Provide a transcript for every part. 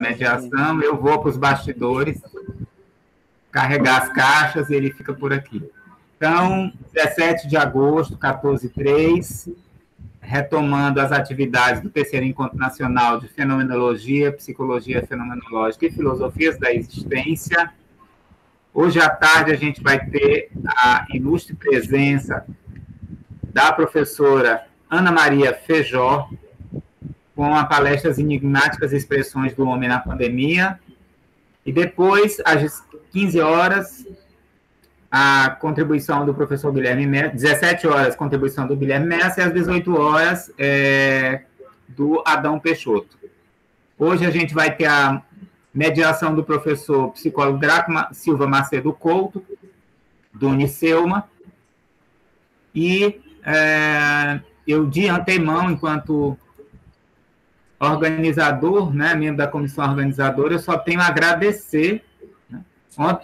mediação, eu vou para os bastidores carregar as caixas e ele fica por aqui. Então, 17 de agosto, 14h03, retomando as atividades do terceiro Encontro Nacional de Fenomenologia, Psicologia Fenomenológica e Filosofias da Existência. Hoje à tarde a gente vai ter a ilustre presença da professora Ana Maria Feijó, com a palestra As Enigmáticas Expressões do Homem na Pandemia. E depois, às 15 horas, a contribuição do professor Guilherme Messa, 17 horas, contribuição do Guilherme Messa, e às 18 horas, do Adão Peixoto. Hoje a gente vai ter a mediação do professor psicólogo Draco Silva Macedo Couto, do Unicelma, e eu, de antemão, enquanto organizador, né, membro da comissão organizadora, eu só tenho a agradecer.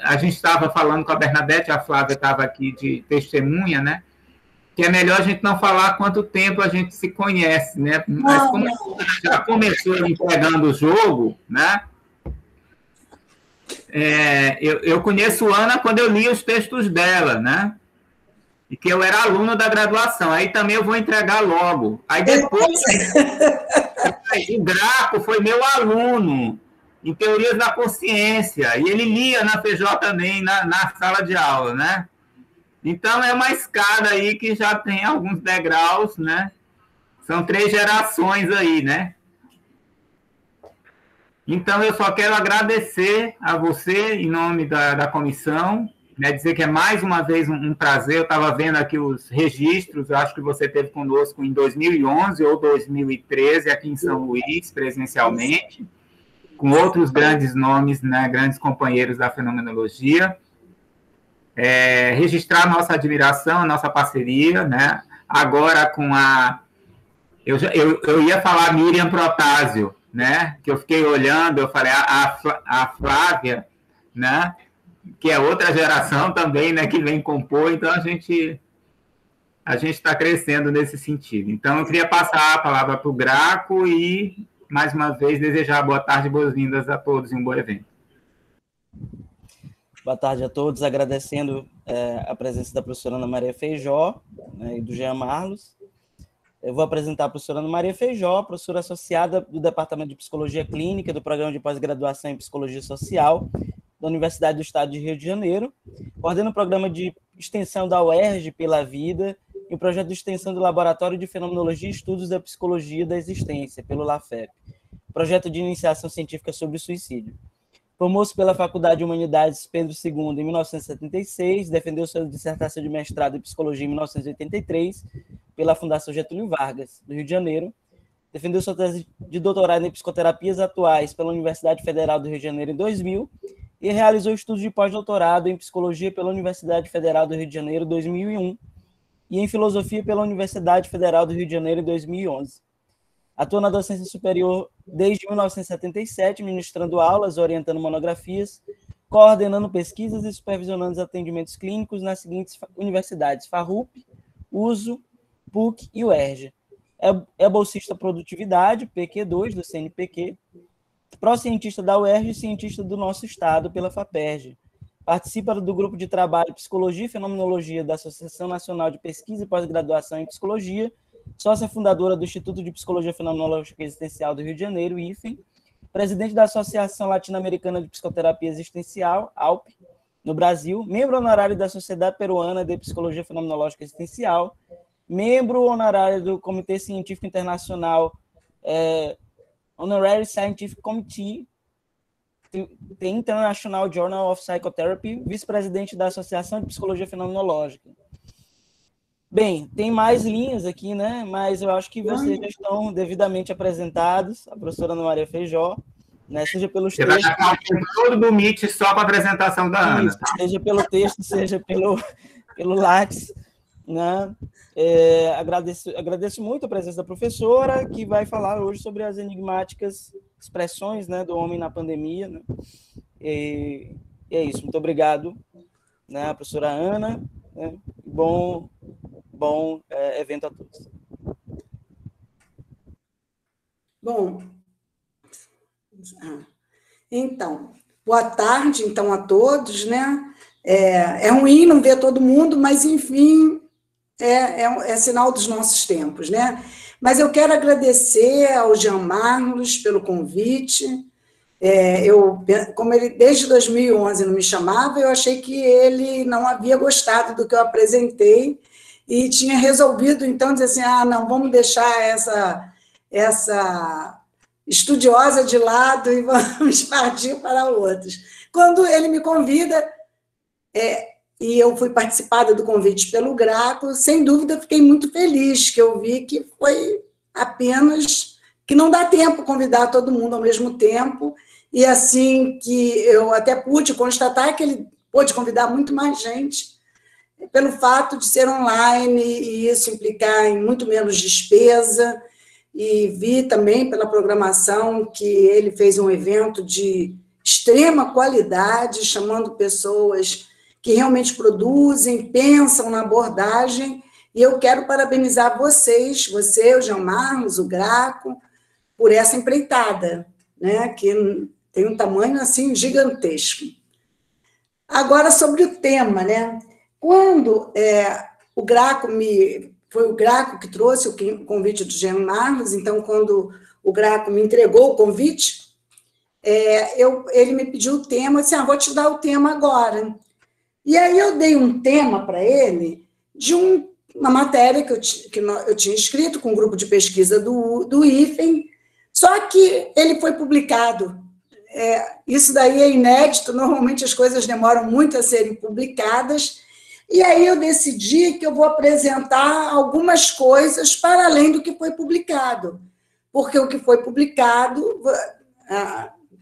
A gente estava falando com a Bernadette, a Flávia estava aqui de testemunha, né? Que é melhor a gente não falar quanto tempo a gente se conhece, né? Mas como já começou entregando o jogo, né? Eu conheço a Ana quando eu li os textos dela, né? E que eu era aluno da graduação. Aí também eu vou entregar logo. Aí depois, o Graco foi meu aluno em Teorias da Consciência, e ele lia na Feijó também, na sala de aula, né? Então, é uma escada aí que já tem alguns degraus, né? São 3 gerações aí, né? Então, eu só quero agradecer a você, em nome da comissão, né, dizer que é mais uma vez um prazer. Eu estava vendo aqui os registros, eu acho que você esteve conosco em 2011 ou 2013, aqui em São Luís, presencialmente, com outros grandes nomes, né, grandes companheiros da fenomenologia. Registrar nossa admiração, nossa parceria, né? Agora com a... Eu ia falar Miriam Protásio, né? Que eu fiquei olhando, eu falei, a Flávia, né? Que é outra geração também, né? Que vem compor, então a gente está crescendo nesse sentido. Então, eu queria passar a palavra para o Graco e, mais uma vez, desejar boa tarde e boas-vindas a todos e um bom evento. Boa tarde a todos, agradecendo a presença da professora Ana Maria Feijó, né, e do Jean Marlos. Eu vou apresentar a professora Ana Maria Feijó, professora associada do Departamento de Psicologia Clínica do Programa de Pós-Graduação em Psicologia Social da Universidade do Estado de Rio de Janeiro, coordena o programa de extensão da UERJ pela Vida e o projeto de extensão do Laboratório de Fenomenologia e Estudos da Psicologia da Existência, pelo LAFEP, projeto de iniciação científica sobre o suicídio. Formou-se pela Faculdade de Humanidades Pedro II em 1976, defendeu sua dissertação de mestrado em Psicologia em 1983 pela Fundação Getúlio Vargas, do Rio de Janeiro, defendeu sua tese de doutorado em Psicoterapias Atuais pela Universidade Federal do Rio de Janeiro em 2000 e realizou estudos de pós-doutorado em Psicologia pela Universidade Federal do Rio de Janeiro em 2001 e em Filosofia pela Universidade Federal do Rio de Janeiro em 2011. Atua na docência superior desde 1977, ministrando aulas, orientando monografias, coordenando pesquisas e supervisionando os atendimentos clínicos nas seguintes universidades: FARUP, USO, PUC e UERJ. É bolsista Produtividade, PQ2, do CNPq, pró-cientista da UERJ e cientista do nosso estado pela FAPERJ. Participa do grupo de trabalho Psicologia e Fenomenologia da Associação Nacional de Pesquisa e Pós-Graduação em Psicologia, sócia fundadora do Instituto de Psicologia Fenomenológica Existencial do Rio de Janeiro, IFEM, presidente da Associação Latino-Americana de Psicoterapia Existencial, ALP, no Brasil, membro honorário da Sociedade Peruana de Psicologia Fenomenológica Existencial, membro honorário do Comitê Científico Internacional, Honorary Scientific Committee, The International Journal of Psychotherapy, vice-presidente da Associação de Psicologia Fenomenológica. Bem, tem mais linhas aqui, né? Mas eu acho que vocês já estão devidamente apresentados, a professora Ana Maria Feijó, né? Seja pelos textos... Você vai dar todo do Meet só para a apresentação da Ana. Tá? Seja pelo texto, seja pelo Lattes, né? Agradeço muito a presença da professora, que vai falar hoje sobre as enigmáticas expressões, né, do homem na pandemia, né? E é isso, muito obrigado, né, professora Ana, né? Bom evento a todos. Bom, Então, boa tarde, então, a todos, né? É ruim não ver todo mundo, mas, enfim, é sinal dos nossos tempos, né? Mas eu quero agradecer ao Jean Marlos pelo convite. Como ele desde 2011 não me chamava, eu achei que ele não havia gostado do que eu apresentei e tinha resolvido, então, dizer assim, não, vamos deixar essa estudiosa de lado e vamos partir para outros. Quando ele me convida, e eu fui participada do convite pelo Graco, sem dúvida fiquei muito feliz, que eu vi que foi apenas que não dá tempo convidar todo mundo ao mesmo tempo, e assim que eu até pude constatar que ele pôde convidar muito mais gente, pelo fato de ser online, e isso implicar em muito menos despesa, e vi também pela programação que ele fez um evento de extrema qualidade, chamando pessoas que realmente produzem, pensam na abordagem, e eu quero parabenizar vocês, você, o Jean Marlos, o Graco, por essa empreitada, né, que tem um tamanho assim gigantesco. Agora, sobre o tema, né, quando o Graco foi o Graco que trouxe o convite do Jean Marlos, então, quando o Graco me entregou o convite, ele me pediu o tema, eu disse, vou te dar o tema agora. E aí eu dei um tema para ele de uma matéria que eu tinha escrito com um grupo de pesquisa do IFEM, só que ele foi publicado. Isso daí é inédito, normalmente as coisas demoram muito a serem publicadas, e aí eu decidi que eu vou apresentar algumas coisas para além do que foi publicado, porque o que foi publicado,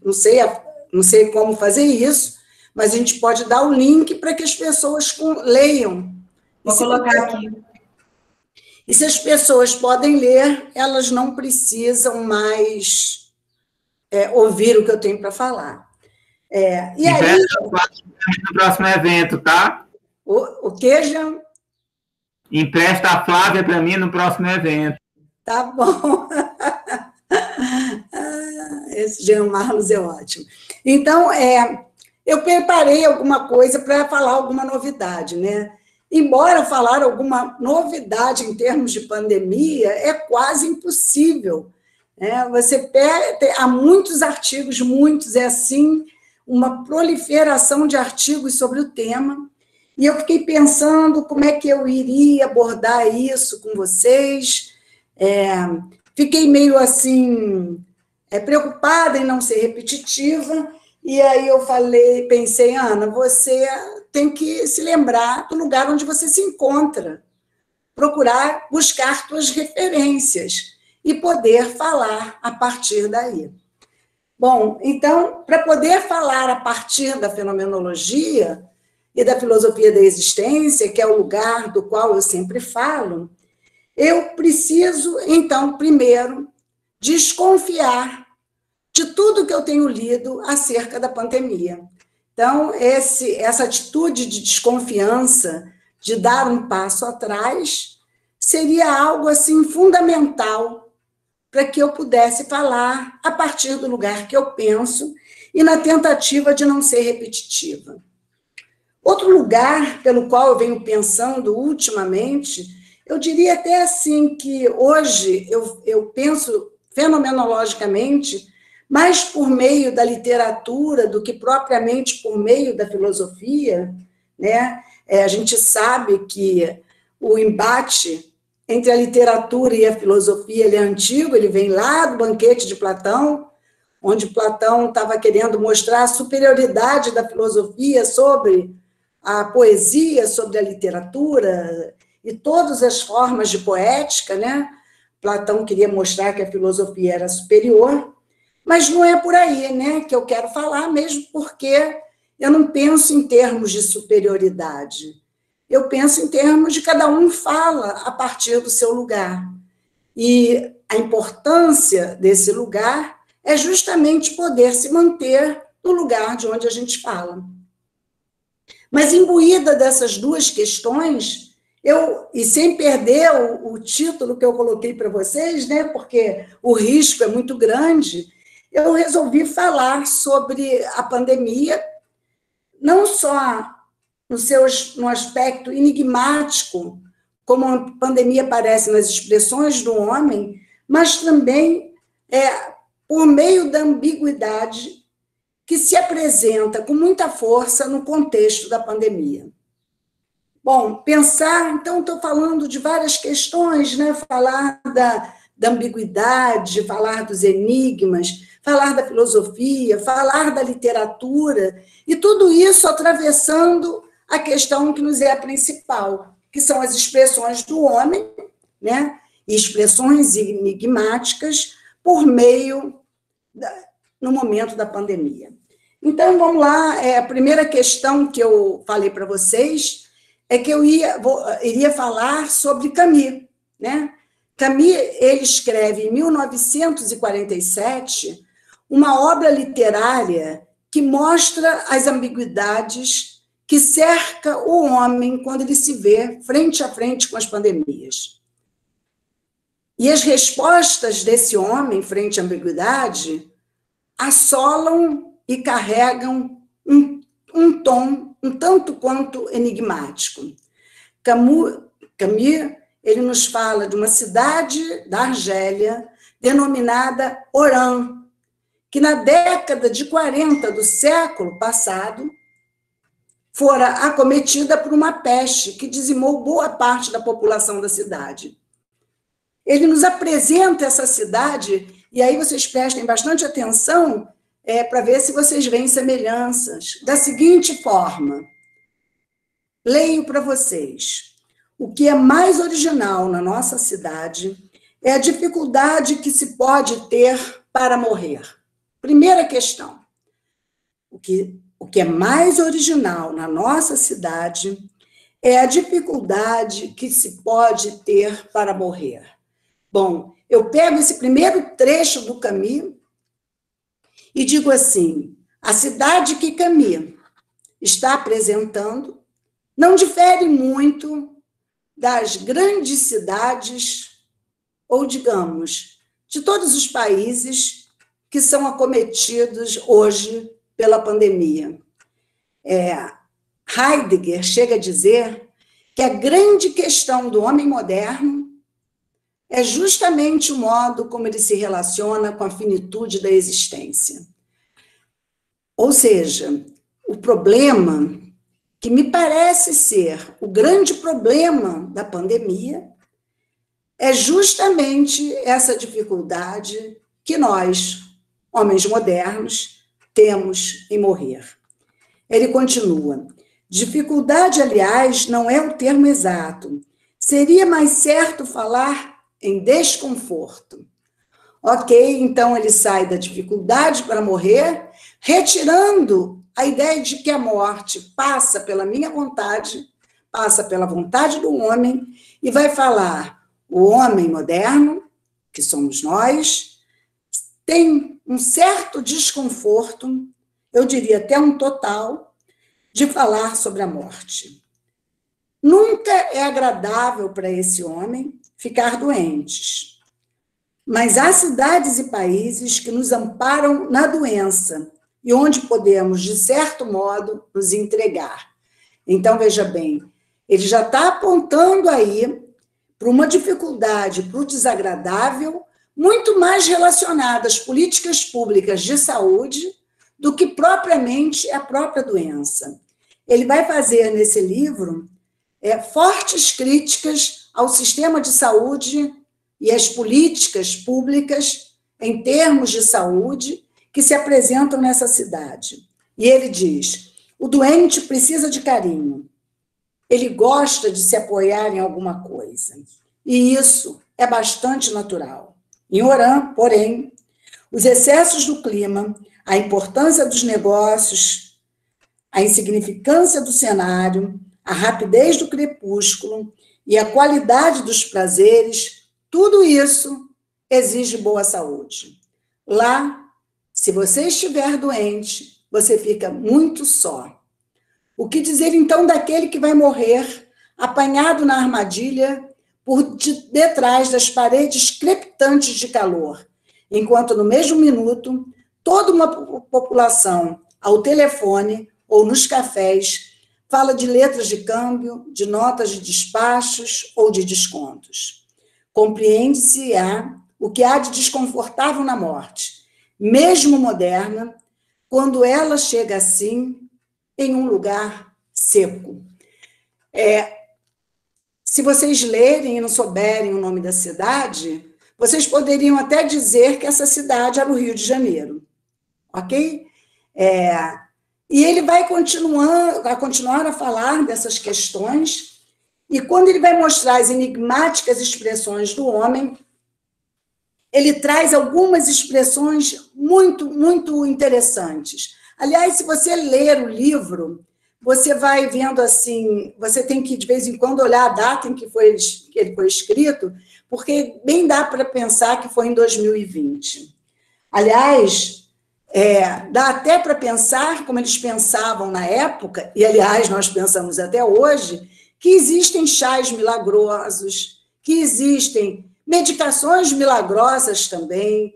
não sei como fazer isso, mas a gente pode dar o link para que as pessoas leiam. Vou colocar aqui. E se as pessoas podem ler, elas não precisam mais ouvir o que eu tenho para falar. E aí... No próximo evento, tá? O que, Jean? Empresta a Flávia para mim no próximo evento. Tá bom. Esse Jean Marlos é ótimo. Então, eu preparei alguma coisa para falar alguma novidade, né? Embora falar alguma novidade em termos de pandemia é quase impossível. Há muitos artigos, assim, uma proliferação de artigos sobre o tema, e eu fiquei pensando como é que eu iria abordar isso com vocês. Fiquei meio assim, preocupada em não ser repetitiva, e aí eu pensei, Ana, você tem que se lembrar do lugar onde você se encontra, procurar buscar suas referências e poder falar a partir daí. Bom, então, para poder falar a partir da fenomenologia e da filosofia da existência, que é o lugar do qual eu sempre falo, eu preciso, então, primeiro, desconfiar de tudo que eu tenho lido acerca da pandemia. Então, essa atitude de desconfiança, de dar um passo atrás, seria algo assim fundamental para que eu pudesse falar a partir do lugar que eu penso e na tentativa de não ser repetitiva. Outro lugar pelo qual eu venho pensando ultimamente, eu diria até assim que hoje eu penso fenomenologicamente mais por meio da literatura do que propriamente por meio da filosofia, né? A gente sabe que o embate entre a literatura e a filosofia ele é antigo, ele vem lá do banquete de Platão, onde Platão estava querendo mostrar a superioridade da filosofia sobre a poesia, sobre a literatura e todas as formas de poética, né? Platão queria mostrar que a filosofia era superior, mas não é por aí, né, que eu quero falar, mesmo porque eu não penso em termos de superioridade. Eu penso em termos de cada um fala a partir do seu lugar. E a importância desse lugar é justamente poder se manter no lugar de onde a gente fala. Mas, imbuída dessas duas questões, e sem perder o título que eu coloquei para vocês, né, porque o risco é muito grande, eu resolvi falar sobre a pandemia, não só no aspecto enigmático, como a pandemia aparece nas expressões do homem, mas também por meio da ambiguidade que se apresenta com muita força no contexto da pandemia. Bom, pensar, então, estou falando de várias questões, né? Falar da ambiguidade, falar dos enigmas, falar da filosofia, falar da literatura, e tudo isso atravessando a questão que nos é a principal, que são as expressões do homem, né? E expressões enigmáticas por meio, no momento da pandemia. Então, vamos lá, a primeira questão que eu falei para vocês é que eu iria falar sobre Camus, né? Camus, ele escreve em 1947 uma obra literária que mostra as ambiguidades que cerca o homem quando ele se vê frente a frente com as pandemias. E as respostas desse homem frente à ambiguidade assolam e carregam um tom um tanto quanto enigmático. Camus, ele nos fala de uma cidade da Argélia denominada Oran, que na década de 40 do século passado fora acometida por uma peste que dizimou boa parte da população da cidade. Ele nos apresenta essa cidade, e aí vocês prestem bastante atenção para ver se vocês veem semelhanças, da seguinte forma. Leio para vocês. O que é mais original na nossa cidade é a dificuldade que se pode ter para morrer. Primeira questão. O que é mais original na nossa cidade é a dificuldade que se pode ter para morrer. Bom, eu pego esse primeiro trecho do Camus e digo assim, a cidade que Camus está apresentando não difere muito das grandes cidades, ou, digamos, de todos os países que são acometidos hoje pela pandemia. Heidegger chega a dizer que a grande questão do homem moderno é justamente o modo como ele se relaciona com a finitude da existência. Ou seja, o problema que me parece ser o grande problema da pandemia é justamente essa dificuldade que nós, homens modernos, temos em morrer. Ele continua, dificuldade, aliás, não é o termo exato. Seria mais certo falar em desconforto. Ok, então ele sai da dificuldade para morrer, retirando a ideia de que a morte passa pela minha vontade, passa pela vontade do homem, e vai falar, o homem moderno, que somos nós, tem um certo desconforto, eu diria até um total, de falar sobre a morte. Nunca é agradável para esse homem ficar doentes. Mas há cidades e países que nos amparam na doença e onde podemos, de certo modo, nos entregar. Então, veja bem, ele já está apontando aí para uma dificuldade, para o desagradável, muito mais relacionada às políticas públicas de saúde do que propriamente a própria doença. Ele vai fazer nesse livro fortes críticas ao sistema de saúde e às políticas públicas em termos de saúde que se apresentam nessa cidade. E ele diz, o doente precisa de carinho, ele gosta de se apoiar em alguma coisa, e isso é bastante natural. Em Oran, porém, os excessos do clima, a importância dos negócios, a insignificância do cenário, a rapidez do crepúsculo e a qualidade dos prazeres, tudo isso exige boa saúde. Lá, se você estiver doente, você fica muito só. O que dizer, então, daquele que vai morrer apanhado na armadilha por detrás das paredes crepitantes de calor, enquanto no mesmo minuto toda uma população ao telefone ou nos cafés fala de letras de câmbio, de notas de despachos ou de descontos. Compreende-se-á o que há de desconfortável na morte, mesmo moderna, quando ela chega assim em um lugar seco. Se vocês lerem e não souberem o nome da cidade, vocês poderiam até dizer que essa cidade era o Rio de Janeiro, ok? E ele vai continuar a falar dessas questões, e quando ele vai mostrar as enigmáticas expressões do homem, ele traz algumas expressões muito, muito interessantes. Aliás, se você ler o livro, você vai vendo assim, você tem que, de vez em quando, olhar a data em que ele foi escrito, porque bem dá para pensar que foi em 2020. Aliás, dá até para pensar, como eles pensavam na época, e, aliás, nós pensamos até hoje, que existem chás milagrosos, que existem medicações milagrosas também,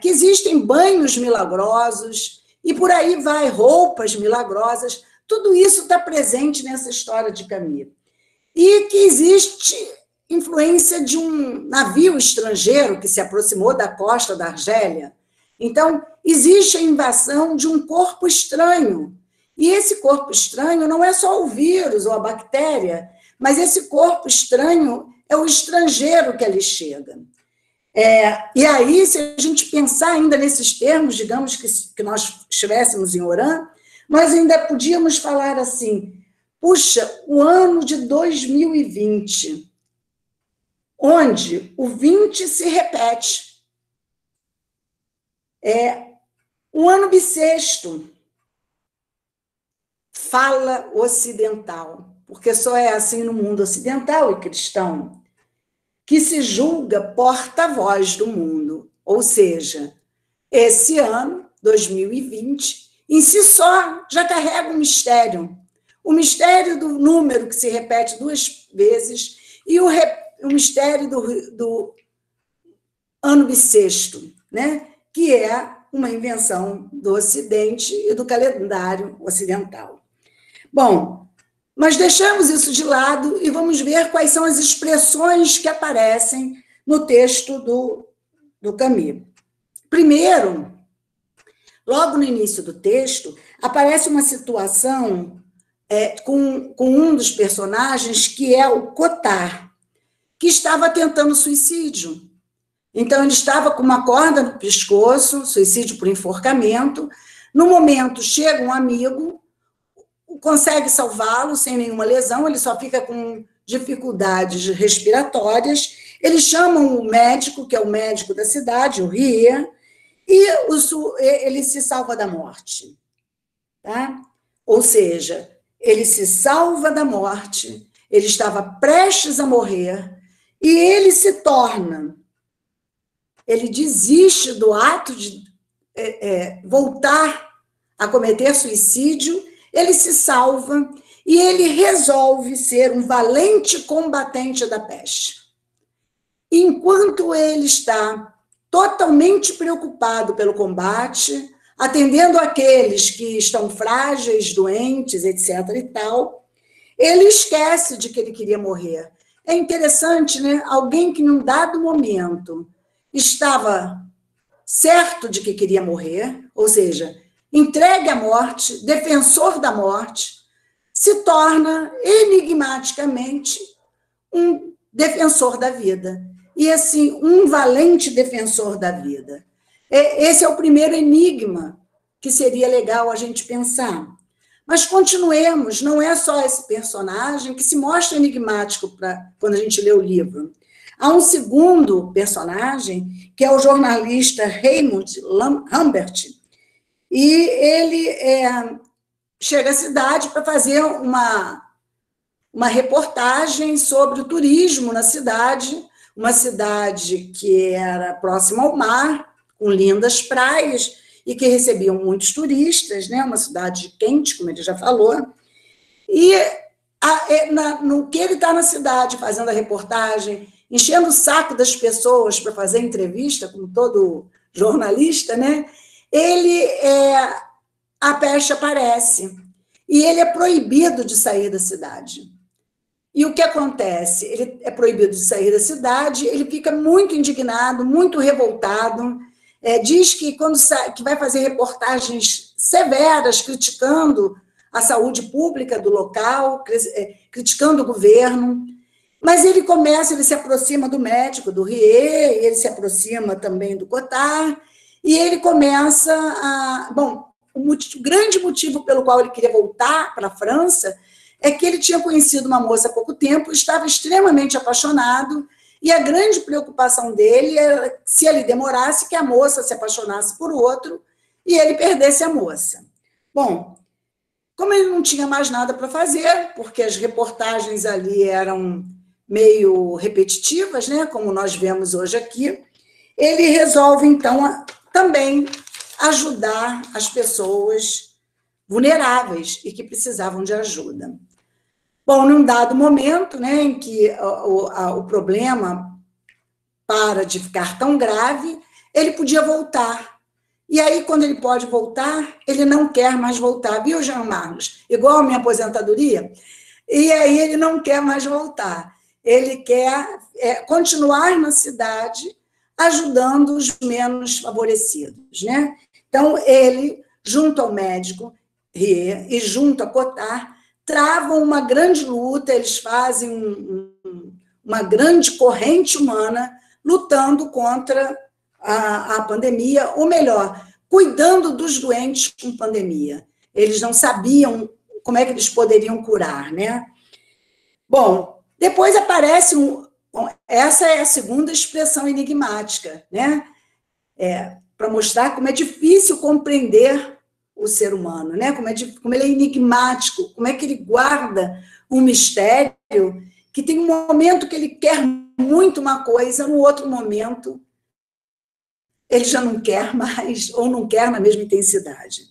que existem banhos milagrosos, e por aí vai, roupas milagrosas. Tudo isso está presente nessa história de Camus. E que existe influência de um navio estrangeiro que se aproximou da costa da Argélia. Então, existe a invasão de um corpo estranho. E esse corpo estranho não é só o vírus ou a bactéria, mas esse corpo estranho é o estrangeiro que ali chega. E aí, se a gente pensar ainda nesses termos, digamos que nós estivéssemos em Orã, nós ainda podíamos falar assim, puxa, o ano de 2020, onde o 20 se repete. Um ano bissexto, fala ocidental, porque só é assim no mundo ocidental e cristão, que se julga porta-voz do mundo. Ou seja, esse ano, 2020, em si só já carrega um mistério. O mistério do número que se repete 2 vezes e o mistério do ano bissexto, né? Que é uma invenção do Ocidente e do calendário ocidental. Bom, mas deixamos isso de lado e vamos ver quais são as expressões que aparecem no texto do Camus. Primeiro, logo no início do texto, aparece uma situação com um dos personagens, que é o Cottard, que estava tentando suicídio. Então, ele estava com uma corda no pescoço, suicídio por enforcamento. No momento, chega um amigo, consegue salvá-lo sem nenhuma lesão, ele só fica com dificuldades respiratórias. Eles chamam o médico, que é o médico da cidade, o Rie, e ele se salva da morte. Tá? Ou seja, ele se salva da morte, ele estava prestes a morrer, e ele se torna, ele desiste do ato de voltar a cometer suicídio, ele se salva e ele resolve ser um valente combatente da peste. Enquanto ele está totalmente preocupado pelo combate, atendendo aqueles que estão frágeis, doentes, etc. e tal, ele esquece de que ele queria morrer. É interessante, né? Alguém que, num dado momento, estava certo de que queria morrer, ou seja, entregue à morte, defensor da morte, se torna enigmaticamente um defensor da vida. E, assim, um valente defensor da vida. Esse é o primeiro enigma que seria legal a gente pensar. Mas continuemos, não é só esse personagem que se mostra enigmático quando a gente lê o livro. Há um segundo personagem, que é o jornalista Raymond Humbert, e ele chega à cidade para fazer uma reportagem sobre o turismo na cidade, uma cidade que era próxima ao mar, com lindas praias, e que recebiam muitos turistas, né? Uma cidade quente, como ele já falou. E no que ele está na cidade, fazendo a reportagem, enchendo o saco das pessoas para fazer entrevista, como todo jornalista, né? a peste aparece e ele é proibido de sair da cidade. E o que acontece? Ele é proibido de sair da cidade, ele fica muito indignado, muito revoltado, diz que que vai fazer reportagens severas criticando a saúde pública do local, criticando o governo, mas ele se aproxima do médico, do Riet, ele se aproxima também do Cotard, e ele começa a... Bom, o grande motivo pelo qual ele queria voltar para a França é que ele tinha conhecido uma moça há pouco tempo, estava extremamente apaixonado, e a grande preocupação dele era, se ele demorasse, que a moça se apaixonasse por outro e ele perdesse a moça. Bom, como ele não tinha mais nada para fazer, porque as reportagens ali eram meio repetitivas, né, como nós vemos hoje aqui, ele resolve, então, também ajudar as pessoas vulneráveis e que precisavam de ajuda. Bom, num dado momento, né, em que o problema para de ficar tão grave, ele podia voltar. E aí, quando ele pode voltar, ele não quer mais voltar, viu, Jean Marlos? Igual a minha aposentadoria. E aí ele não quer mais voltar. Ele quer continuar na cidade, ajudando os menos favorecidos, né? Então, ele, junto ao médico Riet e junto a Cotard, travam uma grande luta, eles fazem uma grande corrente humana lutando contra a pandemia, ou melhor, cuidando dos doentes com pandemia. Eles não sabiam como é que eles poderiam curar, né? Bom, depois aparece essa é a segunda expressão enigmática, né? Para mostrar como é difícil compreender o ser humano, né? Como ele é enigmático, como é que ele guarda um mistério, que tem um momento que ele quer muito uma coisa, no outro momento ele já não quer mais, ou não quer na mesma intensidade.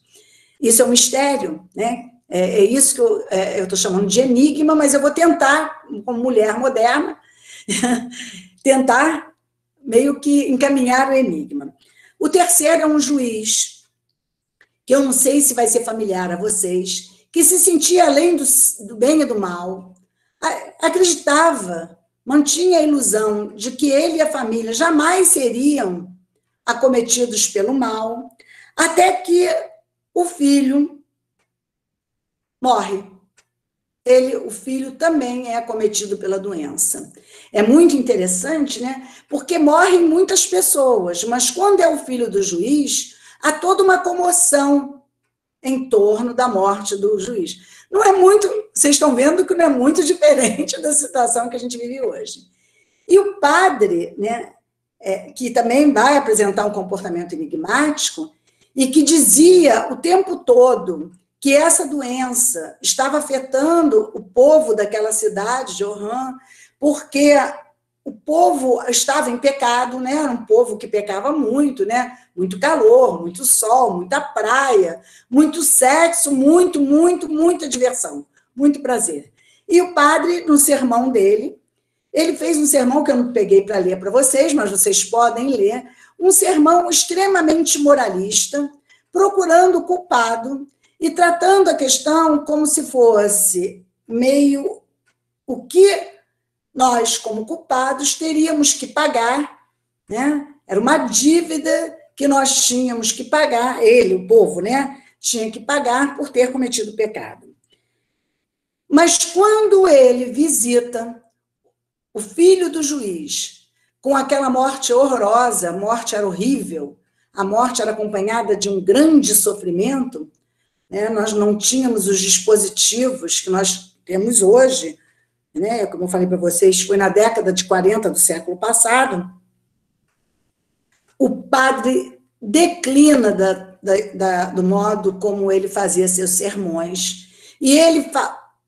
Isso é um mistério, né? É isso que eu estou chamando de enigma, mas eu vou tentar, como mulher moderna, tentar meio que encaminhar o enigma. O terceiro é um juiz, que eu não sei se vai ser familiar a vocês, que se sentia além do bem e do mal, acreditava, mantinha a ilusão de que ele e a família jamais seriam acometidos pelo mal, até que o filho morre. O filho também é acometido pela doença. É muito interessante, né? Porque morrem muitas pessoas, mas quando é o filho do juiz, há toda uma comoção em torno da morte do juiz. Não é muito, vocês estão vendo que não é muito diferente da situação que a gente vive hoje. E o padre, né, que também vai apresentar um comportamento enigmático, e que dizia o tempo todo que essa doença estava afetando o povo daquela cidade de Oran, porque o povo estava em pecado, né? Era um povo que pecava muito, né? Muito calor, muito sol, muita praia, muito sexo, muita diversão, muito prazer. E o padre, no sermão dele, ele fez um sermão que eu não peguei para ler para vocês, mas vocês podem ler, um sermão extremamente moralista, procurando o culpado e tratando a questão como se fosse meio o que nós, como culpados, teríamos que pagar, né? Era uma dívida que nós tínhamos que pagar, ele, o povo, né? Tinha que pagar por ter cometido pecado. Mas quando ele visita o filho do juiz, com aquela morte horrorosa, a morte era horrível, a morte era acompanhada de um grande sofrimento, né? Nós não tínhamos os dispositivos que nós temos hoje, né? Como eu falei para vocês, foi na década de 40 do século passado. O padre declina do modo como ele fazia seus sermões, e ele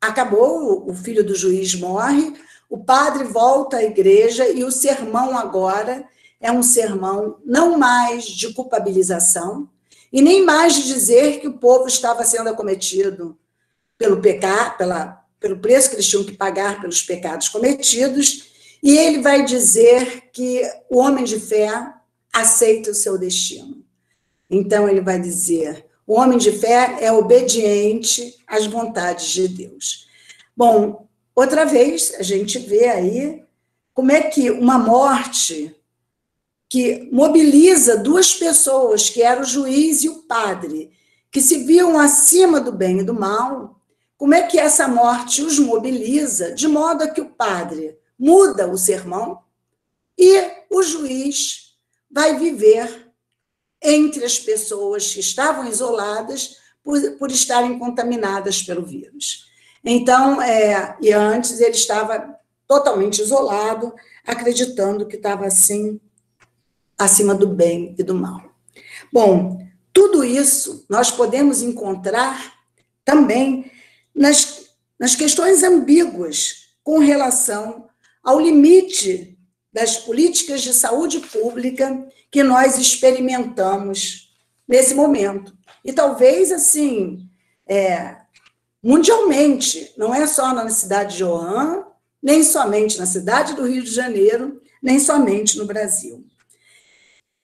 acabou, o filho do juiz morre, o padre volta à igreja, e o sermão agora é um sermão não mais de culpabilização, e nem mais de dizer que o povo estava sendo acometido pelo pecado, pelo preço que eles tinham que pagar pelos pecados cometidos, e ele vai dizer que o homem de fé aceita o seu destino. Então, ele vai dizer, o homem de fé é obediente às vontades de Deus. Bom, outra vez, a gente vê aí como é que uma morte que mobiliza duas pessoas, que era o juiz e o padre, que se viam acima do bem e do mal, como é que essa morte os mobiliza, de modo a que o padre muda o sermão e o juiz vai viver entre as pessoas que estavam isoladas por estarem contaminadas pelo vírus. Então, e antes ele estava totalmente isolado, acreditando que estava assim, acima do bem e do mal. Bom, tudo isso nós podemos encontrar também nas questões ambíguas com relação ao limite das políticas de saúde pública que nós experimentamos nesse momento. E talvez, assim, mundialmente, não é só na cidade de Wuhan, nem somente na cidade do Rio de Janeiro, nem somente no Brasil.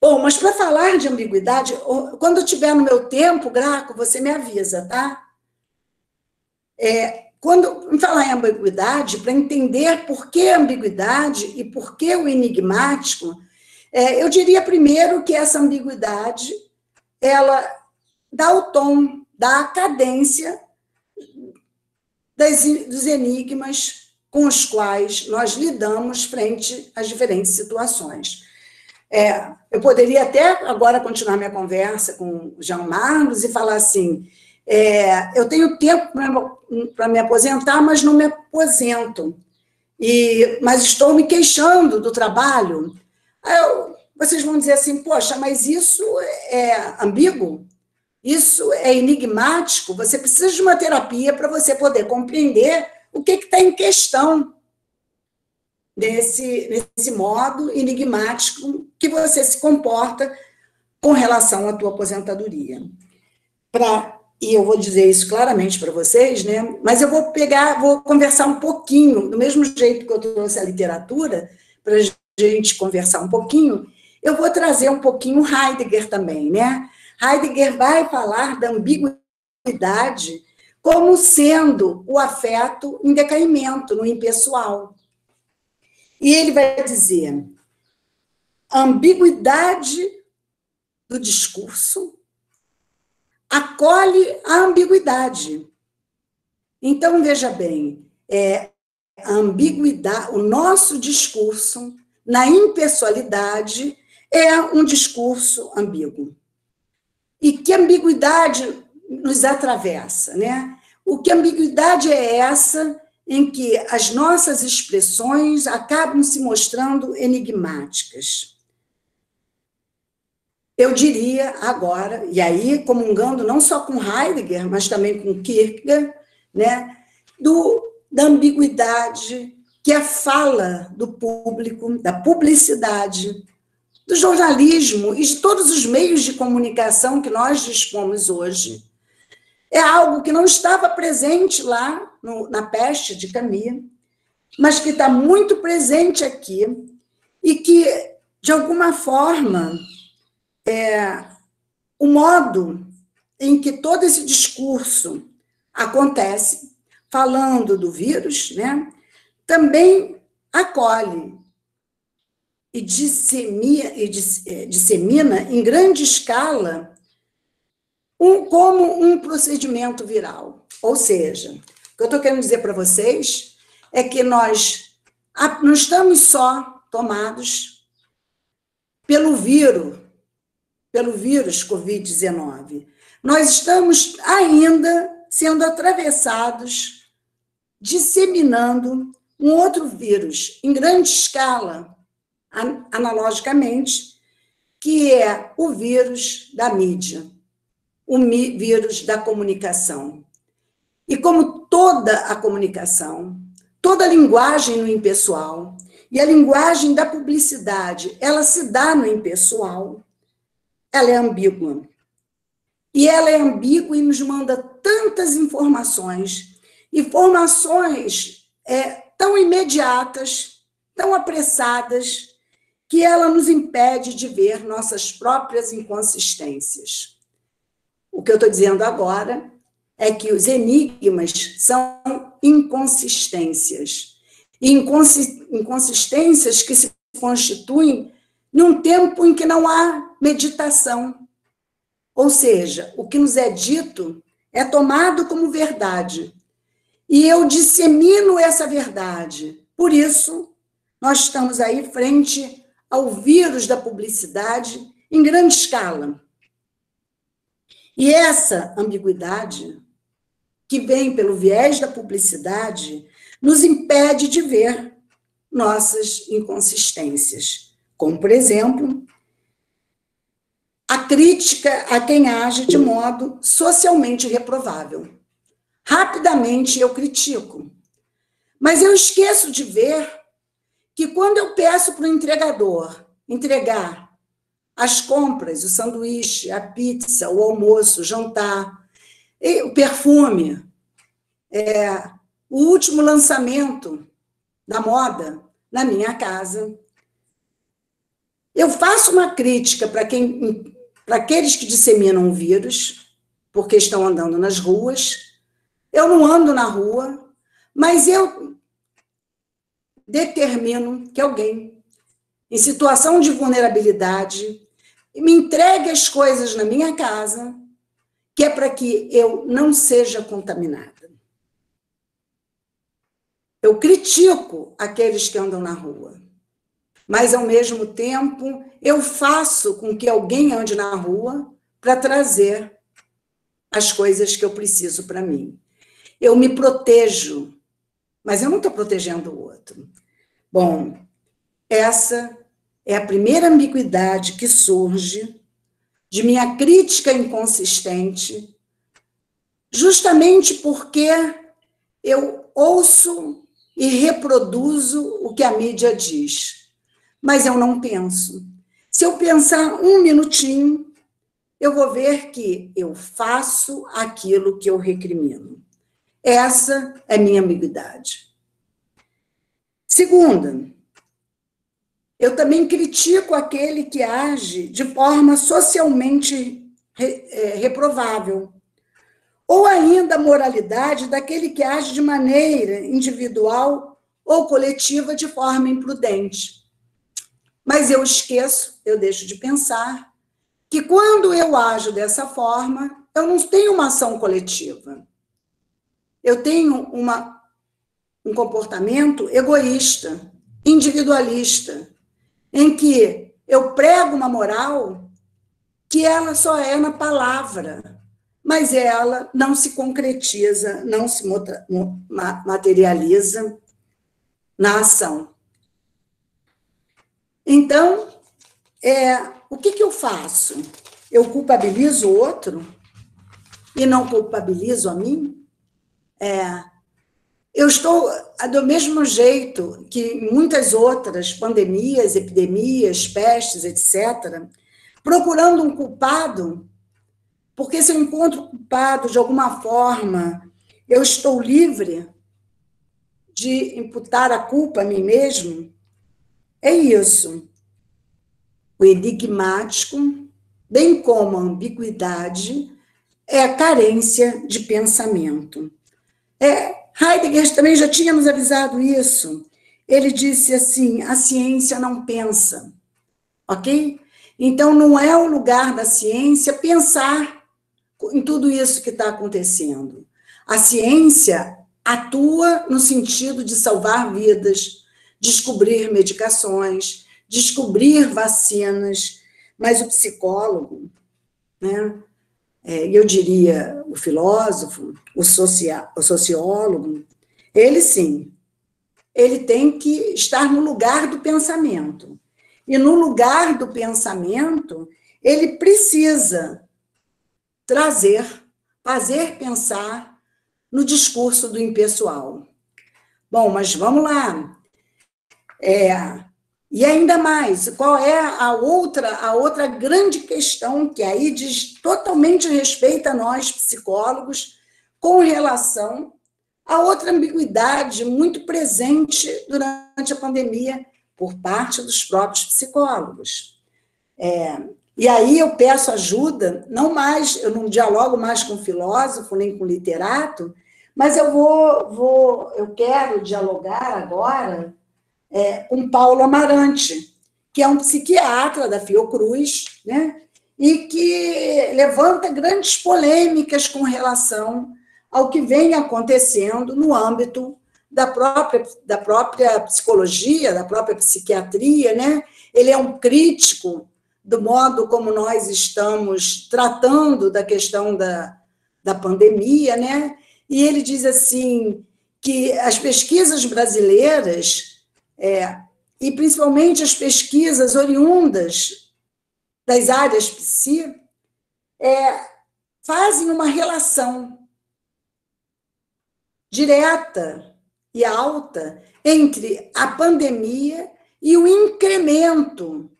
Bom, mas para falar de ambiguidade, quando eu estiver no meu tempo, Graco, você me avisa, tá? Quando falar em ambiguidade, para entender por que a ambiguidade e por que o enigmático, eu diria primeiro que essa ambiguidade, ela dá o tom, dá a cadência dos enigmas com os quais nós lidamos frente às diferentes situações. Eu poderia até agora continuar minha conversa com o Jean Marlos e falar assim, eu tenho tempo para me aposentar, mas não me aposento, mas estou me queixando do trabalho. Vocês vão dizer assim, poxa, mas isso é ambíguo? Isso é enigmático? Você precisa de uma terapia para você poder compreender o que está em questão nesse modo enigmático que você se comporta com relação à tua aposentadoria. E eu vou dizer isso claramente para vocês, né? Mas eu vou conversar um pouquinho, do mesmo jeito que eu trouxe a literatura, para a gente conversar um pouquinho, eu vou trazer um pouquinho Heidegger também, né? Heidegger vai falar da ambiguidade como sendo o afeto em decaimento, no impessoal. E ele vai dizer, a ambiguidade do discurso acolhe a ambiguidade. Então, veja bem, a ambiguidade, o nosso discurso, na impessoalidade, é um discurso ambíguo. E que ambiguidade nos atravessa, né? O que ambiguidade é essa em que as nossas expressões acabam se mostrando enigmáticas? Eu diria agora, e aí comungando não só com Heidegger, mas também com Kierkegaard, né, da ambiguidade que a fala do público, da publicidade, do jornalismo e de todos os meios de comunicação que nós dispomos hoje, é algo que não estava presente lá na Peste de Camus, mas que está muito presente aqui e que, de alguma forma, o modo em que todo esse discurso acontece, falando do vírus, né, também acolhe e dissemina em grande escala como um procedimento viral. Ou seja, o que eu estou querendo dizer para vocês é que nós não estamos só tomados pelo vírus Covid-19. Nós estamos ainda sendo atravessados, disseminando um outro vírus em grande escala, analogicamente, que é o vírus da mídia, o vírus da comunicação. E como toda a comunicação, toda a linguagem no impessoal, e a linguagem da publicidade, ela se dá no impessoal, ela é ambígua. E ela é ambígua e nos manda tantas informações tão imediatas, tão apressadas, que ela nos impede de ver nossas próprias inconsistências. O que eu estou dizendo agora é que os enigmas são inconsistências. E inconsistências que se constituem num tempo em que não há meditação. Ou seja, o que nos é dito é tomado como verdade. E eu dissemino essa verdade. Por isso, nós estamos aí frente ao vírus da publicidade em grande escala. E essa ambiguidade, que vem pelo viés da publicidade, nos impede de ver nossas inconsistências. Como, por exemplo, a crítica a quem age de modo socialmente reprovável. Rapidamente eu critico. Mas eu esqueço de ver que quando eu peço para o entregador entregar as compras, o sanduíche, a pizza, o almoço, o jantar, o perfume, o último lançamento da moda na minha casa, eu faço uma crítica para aqueles que disseminam o vírus, porque estão andando nas ruas. Eu não ando na rua, mas eu determino que alguém, em situação de vulnerabilidade, me entregue as coisas na minha casa, que é para que eu não seja contaminada. Eu critico aqueles que andam na rua, mas, ao mesmo tempo, eu faço com que alguém ande na rua para trazer as coisas que eu preciso para mim. Eu me protejo, mas eu não estou protegendo o outro. Bom, essa é a primeira ambiguidade que surge de minha crítica inconsistente, justamente porque eu ouço e reproduzo o que a mídia diz, mas eu não penso. Se eu pensar um minutinho, eu vou ver que eu faço aquilo que eu recrimino. Essa é minha ambiguidade. Segunda, eu também critico aquele que age de forma socialmente reprovável, ou ainda a moralidade daquele que age de maneira individual ou coletiva de forma imprudente. Mas eu esqueço, eu deixo de pensar, que quando eu ajo dessa forma, eu não tenho uma ação coletiva. Eu tenho um comportamento egoísta, individualista, em que eu prego uma moral que ela só é na palavra, mas ela não se concretiza, não se materializa na ação. Então, o que eu faço? Eu culpabilizo o outro e não culpabilizo a mim? Eu estou, do mesmo jeito que muitas outras pandemias, epidemias, pestes, etc., procurando um culpado, porque se eu encontro culpado de alguma forma, eu estou livre de imputar a culpa a mim mesmo. É isso. O enigmático, bem como a ambiguidade, é a carência de pensamento. Heidegger também já tinha nos avisado isso. Ele disse assim, a ciência não pensa, ok? Então, não é o lugar da ciência pensar em tudo isso que está acontecendo. A ciência atua no sentido de salvar vidas, descobrir medicações, descobrir vacinas, mas o psicólogo, né? Eu diria o filósofo, o sociólogo, ele sim, ele tem que estar no lugar do pensamento. E no lugar do pensamento, ele precisa fazer pensar no discurso do impessoal. Bom, mas vamos lá. E ainda mais, qual é a outra grande questão que aí diz totalmente respeito a nós, psicólogos, com relação a outra ambiguidade muito presente durante a pandemia, por parte dos próprios psicólogos. E aí eu peço ajuda, eu não dialogo mais com filósofo, nem com literato, mas eu quero dialogar agora com Paulo Amarante, que é um psiquiatra da Fiocruz, né? E que levanta grandes polêmicas com relação ao que vem acontecendo no âmbito da própria psicologia, da própria psiquiatria, né? Ele é um crítico do modo como nós estamos tratando da questão da pandemia, né? E ele diz assim, que as pesquisas brasileiras, e principalmente as pesquisas oriundas das áreas psi, fazem uma relação direta e alta entre a pandemia e o incremento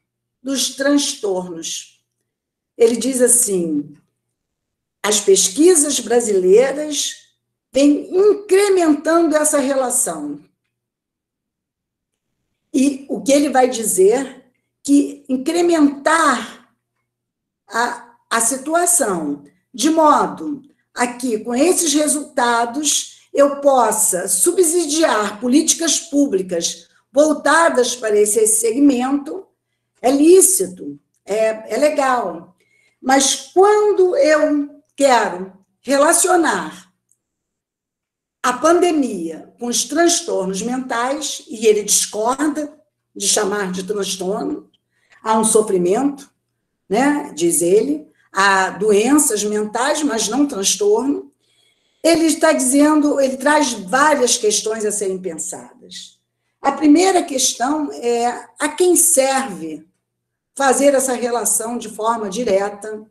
dos transtornos. Ele diz assim, as pesquisas brasileiras vêm incrementando essa relação. E o que ele vai dizer que incrementar a situação de modo a que, com esses resultados, eu possa subsidiar políticas públicas voltadas para esse segmento, é lícito, é legal. Mas quando eu quero relacionar a pandemia com os transtornos mentais, e ele discorda de chamar de transtorno, há um sofrimento, né, diz ele, há doenças mentais, mas não transtorno, ele está dizendo, ele traz várias questões a serem pensadas. A primeira questão é a quem serve fazer essa relação de forma direta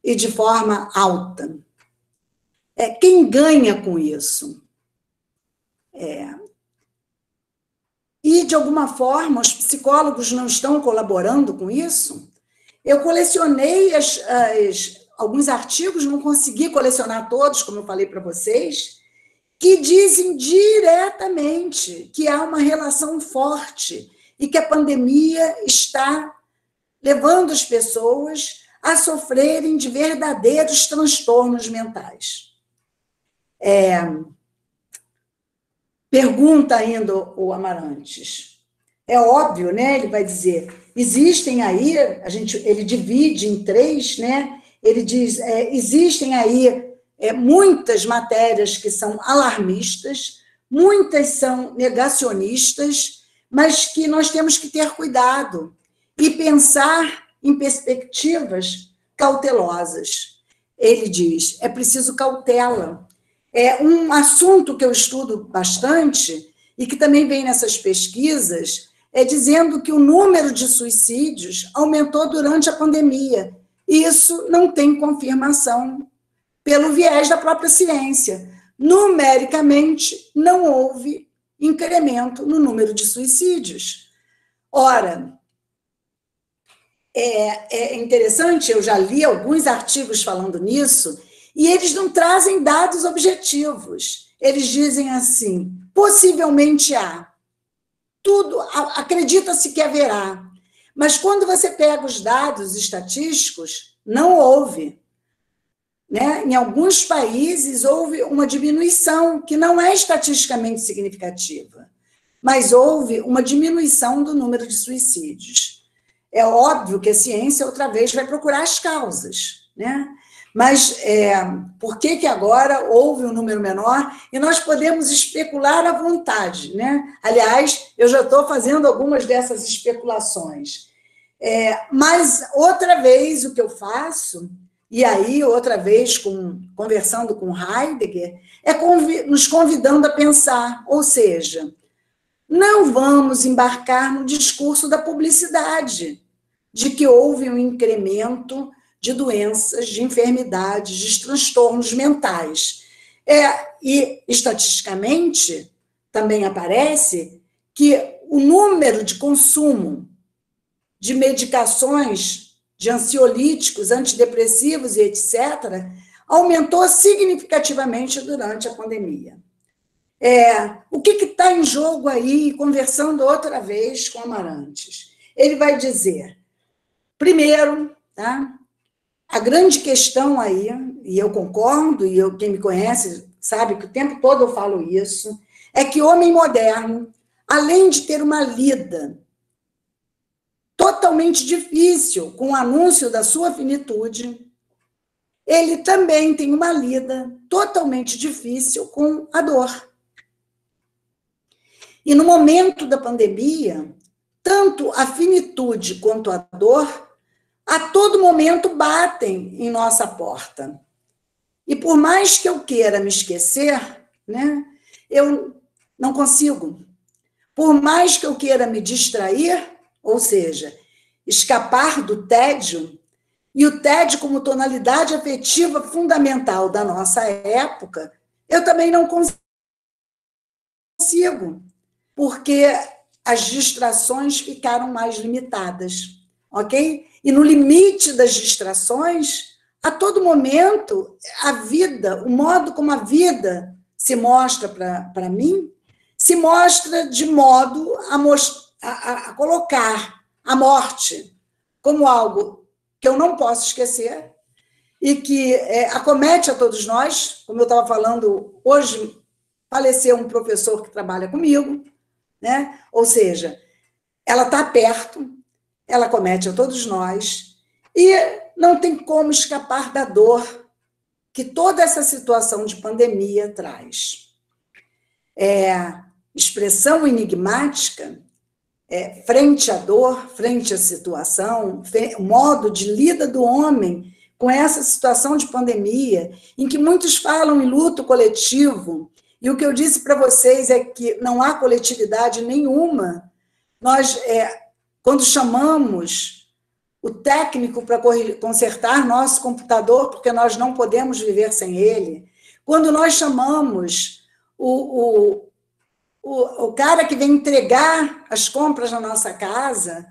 e de forma alta. Quem ganha com isso? E, de alguma forma, os psicólogos não estão colaborando com isso? Eu colecionei alguns artigos, não consegui colecionar todos, como eu falei para vocês, que dizem diretamente que há uma relação forte e que a pandemia está levando as pessoas a sofrerem de verdadeiros transtornos mentais. Pergunta ainda o Amarantes. É óbvio, né? Ele vai dizer, existem aí, ele divide em 3, né? Ele diz, existem aí muitas matérias que são alarmistas, muitas são negacionistas, mas que nós temos que ter cuidado e pensar em perspectivas cautelosas. Ele diz, é preciso cautela. É um assunto que eu estudo bastante e que também vem nessas pesquisas, dizendo que o número de suicídios aumentou durante a pandemia. Isso não tem confirmação pelo viés da própria ciência. Numericamente, não houve incremento no número de suicídios. Ora, é interessante, eu já li alguns artigos falando nisso, e eles não trazem dados objetivos. Eles dizem assim, possivelmente há. Tudo, acredita-se que haverá. Mas quando você pega os dados estatísticos, não houve. Né? Em alguns países houve uma diminuição, que não é estatisticamente significativa, mas houve uma diminuição do número de suicídios. É óbvio que a ciência, outra vez, vai procurar as causas, né? Mas por que agora houve um número menor? E nós podemos especular à vontade, né? Aliás, eu já estou fazendo algumas dessas especulações. Mas, outra vez, o que eu faço, e aí, outra vez, conversando com Heidegger, nos convidando a pensar, ou seja, não vamos embarcar no discurso da publicidade, de que houve um incremento de doenças, de enfermidades, de transtornos mentais. E, estatisticamente, também aparece que o número de consumo de medicações, de ansiolíticos, antidepressivos e etc., aumentou significativamente durante a pandemia. O que está em jogo aí, conversando outra vez com Amarantes? Ele vai dizer, primeiro, tá? A grande questão aí, e eu concordo, e quem me conhece sabe que o tempo todo eu falo isso, é que o homem moderno, além de ter uma lida totalmente difícil com o anúncio da sua finitude, ele também tem uma lida totalmente difícil com a dor. E no momento da pandemia, tanto a finitude quanto a dor, a todo momento batem em nossa porta. E por mais que eu queira me esquecer, né, eu não consigo. Por mais que eu queira me distrair, ou seja, escapar do tédio, e o tédio como tonalidade afetiva fundamental da nossa época, eu também não consigo, porque as distrações ficaram mais limitadas, ok? E no limite das distrações, a todo momento, a vida, o modo como a vida se mostra para mim, se mostra de modo a colocar a morte como algo que eu não posso esquecer e que acomete a todos nós. Como eu estava falando, hoje faleceu um professor que trabalha comigo, né? Ou seja, ela está perto, ela acomete a todos nós e não tem como escapar da dor que toda essa situação de pandemia traz. Expressão enigmática, frente à dor, frente à situação, o modo de lida do homem com essa situação de pandemia, em que muitos falam em luto coletivo, e o que eu disse para vocês é que não há coletividade nenhuma. Nós, quando chamamos o técnico para consertar nosso computador, porque nós não podemos viver sem ele, quando nós chamamos o cara que vem entregar as compras na nossa casa,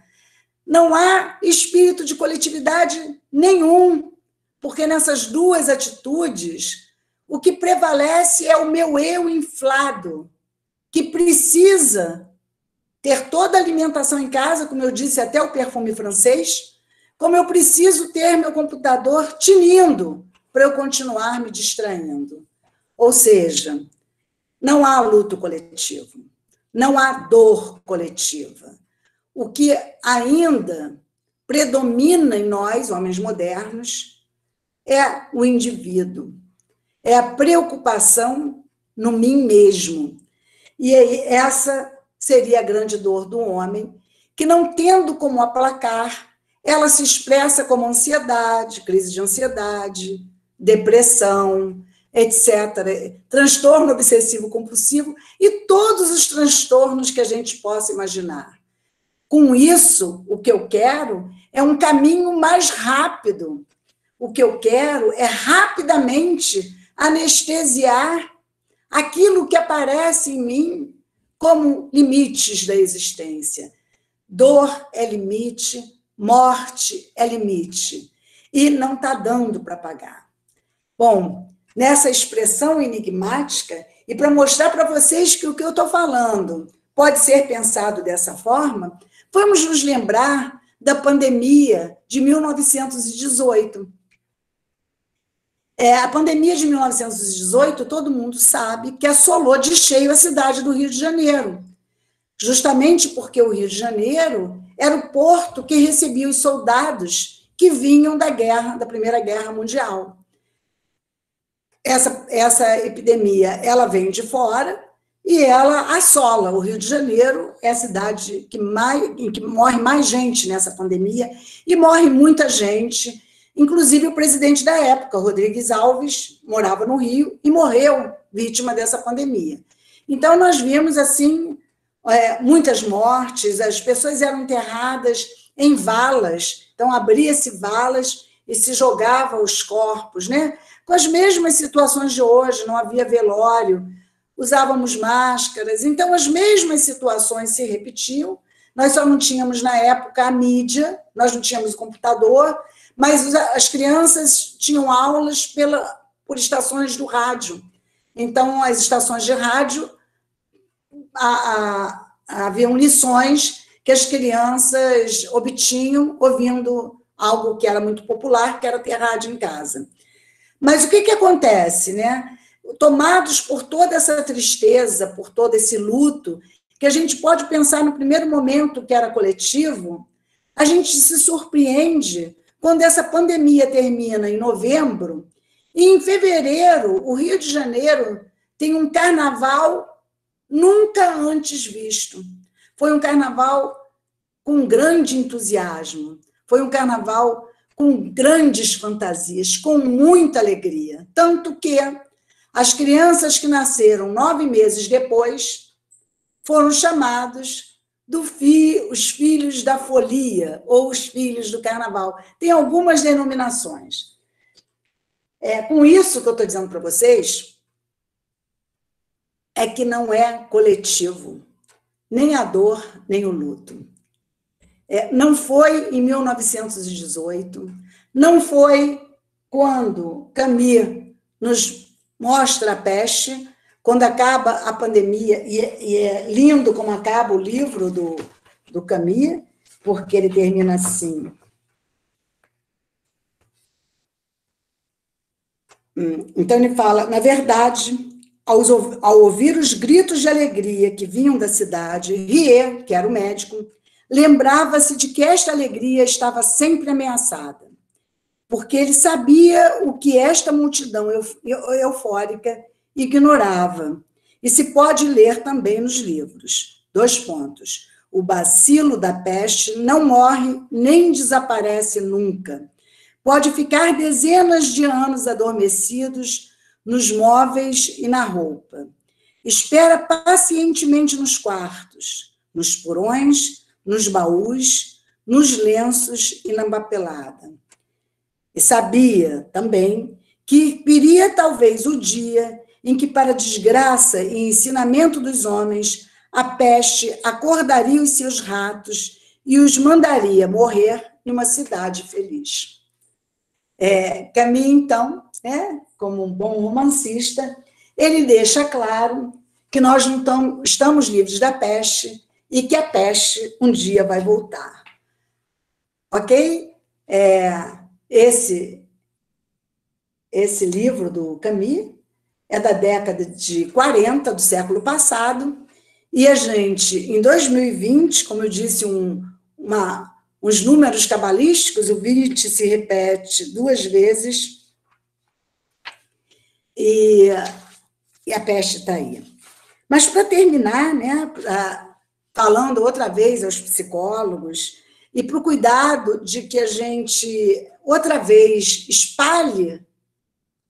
não há espírito de coletividade nenhum, porque nessas duas atitudes, o que prevalece é o meu eu inflado, que precisa ter toda a alimentação em casa, como eu disse, até o perfume francês, como eu preciso ter meu computador tinindo para eu continuar me distraindo. Ou seja, não há luto coletivo, não há dor coletiva. O que ainda predomina em nós, homens modernos, é o indivíduo, é a preocupação no mim mesmo. E essa seria a grande dor do homem, que não tendo como aplacar, ela se expressa como ansiedade, crise de ansiedade, depressão, etc., transtorno obsessivo-compulsivo e todos os transtornos que a gente possa imaginar. Com isso, o que eu quero é um caminho mais rápido. O que eu quero é rapidamente anestesiar aquilo que aparece em mim como limites da existência. Dor é limite, morte é limite. E não está dando para pagar. Bom, nessa expressão enigmática, e para mostrar para vocês que o que eu estou falando pode ser pensado dessa forma, vamos nos lembrar da pandemia de 1918. A pandemia de 1918, todo mundo sabe que assolou de cheio a cidade do Rio de Janeiro, justamente porque o Rio de Janeiro era o porto que recebia os soldados que vinham da Primeira Guerra Mundial. Essa epidemia, ela vem de fora e ela assola. O Rio de Janeiro é a cidade em que morre mais gente nessa pandemia, e morre muita gente, inclusive o presidente da época, Rodrigues Alves, morava no Rio e morreu vítima dessa pandemia. Então, nós vimos, assim, muitas mortes, as pessoas eram enterradas em valas, então abria-se valas e se jogava os corpos, né? Com as mesmas situações de hoje, não havia velório, usávamos máscaras, então as mesmas situações se repetiam, nós só não tínhamos na época a mídia, nós não tínhamos o computador, mas as crianças tinham aulas por estações do rádio. Então, as estações de rádio haviam lições que as crianças obtinham ouvindo algo que era muito popular, que era ter rádio em casa. Mas o que acontece, né? Tomados por toda essa tristeza, por todo esse luto, que a gente pode pensar no primeiro momento que era coletivo, a gente se surpreende quando essa pandemia termina em novembro, e em fevereiro, o Rio de Janeiro tem um carnaval nunca antes visto. Foi um carnaval com grande entusiasmo, foi um carnaval com grandes fantasias, com muita alegria. Tanto que as crianças que nasceram 9 meses depois foram chamados os filhos da folia, ou os filhos do carnaval. Tem algumas denominações. Com isso que eu estou dizendo para vocês, é que não é coletivo, nem a dor, nem o luto. Não foi em 1918, não foi quando Camus nos mostra a peste, quando acaba a pandemia, e é lindo como acaba o livro do Camus, porque ele termina assim. Então, ele fala, na verdade, ao ouvir os gritos de alegria que vinham da cidade, Rie, que era o médico, lembrava-se de que esta alegria estava sempre ameaçada, porque ele sabia o que esta multidão eufórica ignorava. E se pode ler também nos livros. 2 pontos. O bacilo da peste não morre nem desaparece nunca. Pode ficar dezenas de anos adormecidos nos móveis e na roupa. Espera pacientemente nos quartos, nos porões, nos baús, nos lenços e na papelada. E sabia também que viria talvez o dia em que, para desgraça e ensinamento dos homens, a peste acordaria os seus ratos e os mandaria morrer numa cidade feliz. Camus, então, como um bom romancista, ele deixa claro que nós não estamos livres da peste e que a peste um dia vai voltar. Ok? Esse livro do Camus é da década de 40 do século passado, e a gente, em 2020, como eu disse, uns números cabalísticos, o 20 se repete 2 vezes, e a peste está aí. Mas, para terminar, né, falando outra vez aos psicólogos, e para o cuidado de que a gente, outra vez, espalhe,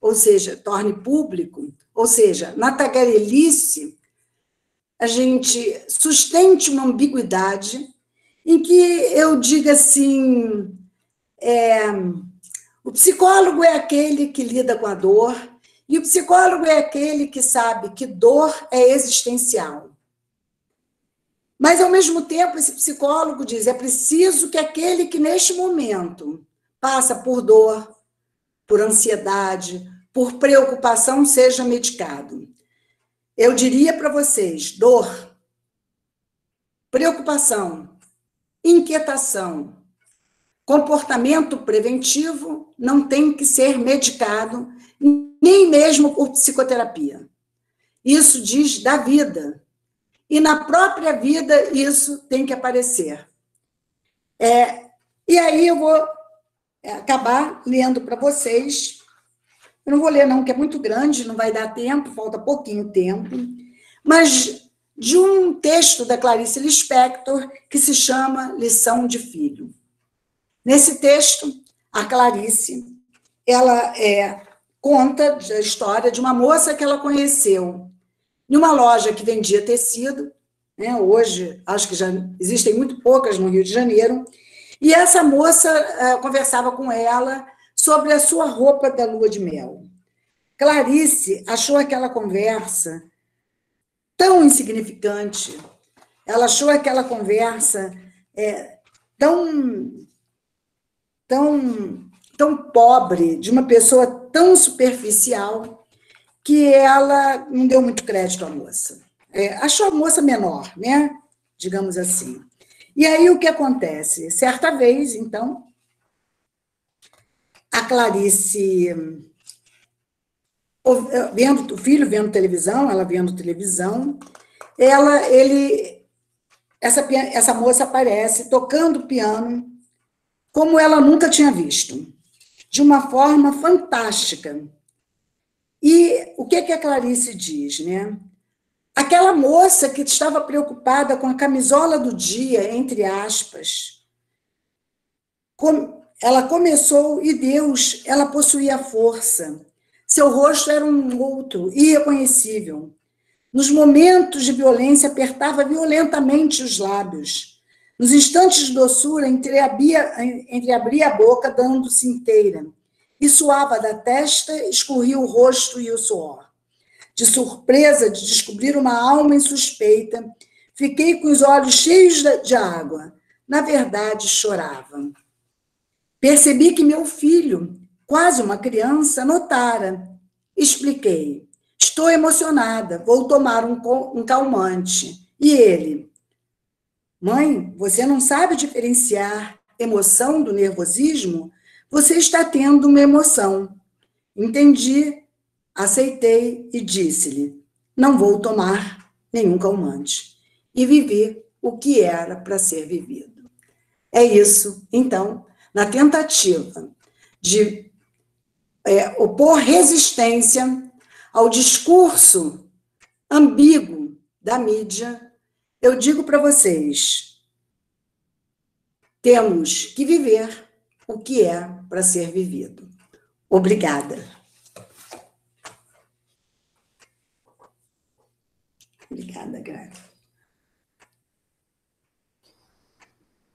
ou seja, torne público, ou seja, na tagarelice, a gente sustente uma ambiguidade em que eu diga assim, o psicólogo é aquele que lida com a dor, e o psicólogo é aquele que sabe que dor é existencial. Mas, ao mesmo tempo, esse psicólogo diz, é preciso que aquele que, neste momento, passa por dor, por ansiedade, por preocupação, seja medicado. Eu diria para vocês, dor, preocupação, inquietação, comportamento preventivo não tem que ser medicado, nem mesmo por psicoterapia. Isso diz da vida. E na própria vida isso tem que aparecer. E aí eu vou acabar lendo para vocês. Eu não vou ler não, que é muito grande, não vai dar tempo, falta pouquinho tempo, mas de um texto da Clarice Lispector que se chama Lição de Filho. Nesse texto, a Clarice, ela conta a história de uma moça que ela conheceu numa loja que vendia tecido, né? Hoje, acho que já existem muito poucas no Rio de Janeiro, e essa moça conversava com ela sobre a sua roupa da lua de mel. Clarice achou aquela conversa tão insignificante, ela achou aquela conversa tão pobre, de uma pessoa tão superficial, que ela não deu muito crédito à moça. achou a moça menor, né? Digamos assim. E aí o que acontece? Certa vez, então, a Clarice, vendo o filho vendo televisão, ela vendo televisão, essa moça aparece tocando piano como ela nunca tinha visto, de uma forma fantástica. E o que a Clarice diz, né? Aquela moça que estava preocupada com a camisola do dia, entre aspas, ela começou e Deus, ela possuía força. Seu rosto era um outro, irreconhecível. Nos momentos de violência, apertava violentamente os lábios. Nos instantes de doçura, entreabria a boca, dando-se inteira. E suava da testa, escorria o rosto e o suor. De surpresa de descobrir uma alma insuspeita, fiquei com os olhos cheios de água. Na verdade, chorava. Percebi que meu filho, quase uma criança, notara. Expliquei. Estou emocionada, vou tomar um calmante. E ele? Mãe, você não sabe diferenciar emoção do nervosismo? Você está tendo uma emoção. Entendi. Aceitei e disse-lhe, não vou tomar nenhum calmante. E vivi o que era para ser vivido. É isso, então, na tentativa de opor resistência ao discurso ambíguo da mídia, eu digo para vocês, temos que viver o que é para ser vivido. Obrigada. Obrigada, Graça.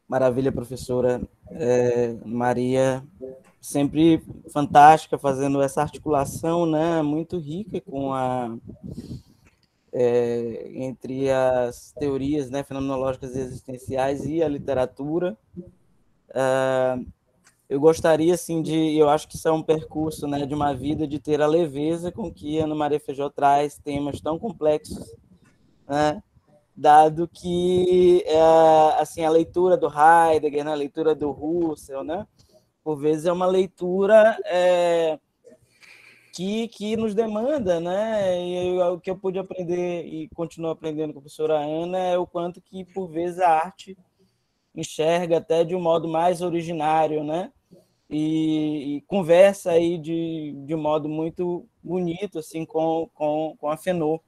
Maravilha, professora. Maria, sempre fantástica, fazendo essa articulação, né, muito rica com entre as teorias, né, fenomenológicas e existenciais e a literatura. Eu gostaria, assim, eu acho que isso é um percurso, né, de uma vida, de ter a leveza com que Ana Maria Feijó traz temas tão complexos, né, dado que assim, a leitura do Heidegger, né, a leitura do Husserl, né, por vezes é uma leitura que nos demanda, né, e o que eu pude aprender e continuo aprendendo com a professora Ana é o quanto que, por vezes, a arte enxerga até de um modo mais originário, né, e conversa aí de um modo muito bonito, assim, com a Fenô.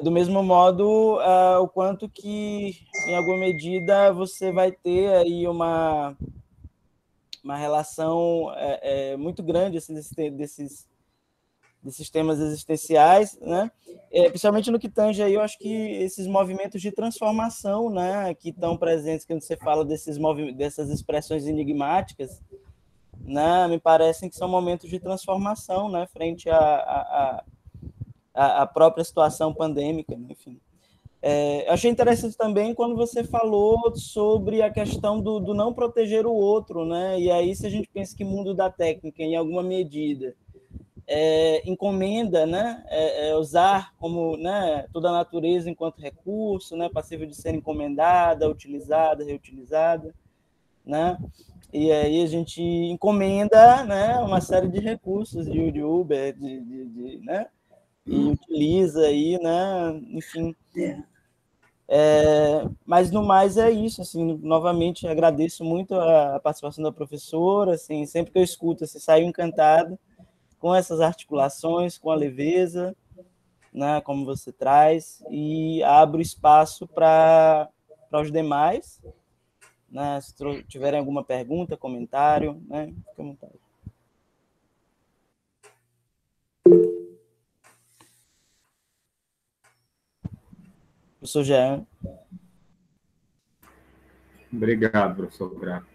Do mesmo modo, o quanto que, em alguma medida, você vai ter aí uma relação muito grande assim, desses temas existenciais, né? Principalmente no que tange aí, eu acho que esses movimentos de transformação, né, que estão presentes quando você fala dessas expressões enigmáticas, né, me parecem que são momentos de transformação, né, frente à própria situação pandêmica, enfim. Achei interessante também quando você falou sobre a questão do não proteger o outro, né? E aí, se a gente pensa que o mundo da técnica, em alguma medida, encomenda, né? Usar como, né, toda a natureza enquanto recurso, né, passível de ser encomendada, utilizada, reutilizada, né? E aí a gente encomenda, né, uma série de recursos de Uber, né? E utiliza aí, né? Enfim. Mas no mais é isso, assim, novamente agradeço muito a participação da professora, assim, sempre que eu escuto, assim, saio encantado com essas articulações, com a leveza, né, como você traz, e abro espaço para os demais, né, se tiverem alguma pergunta, comentário, né, fique à vontade. Professor Jean. Obrigado, professor Graco.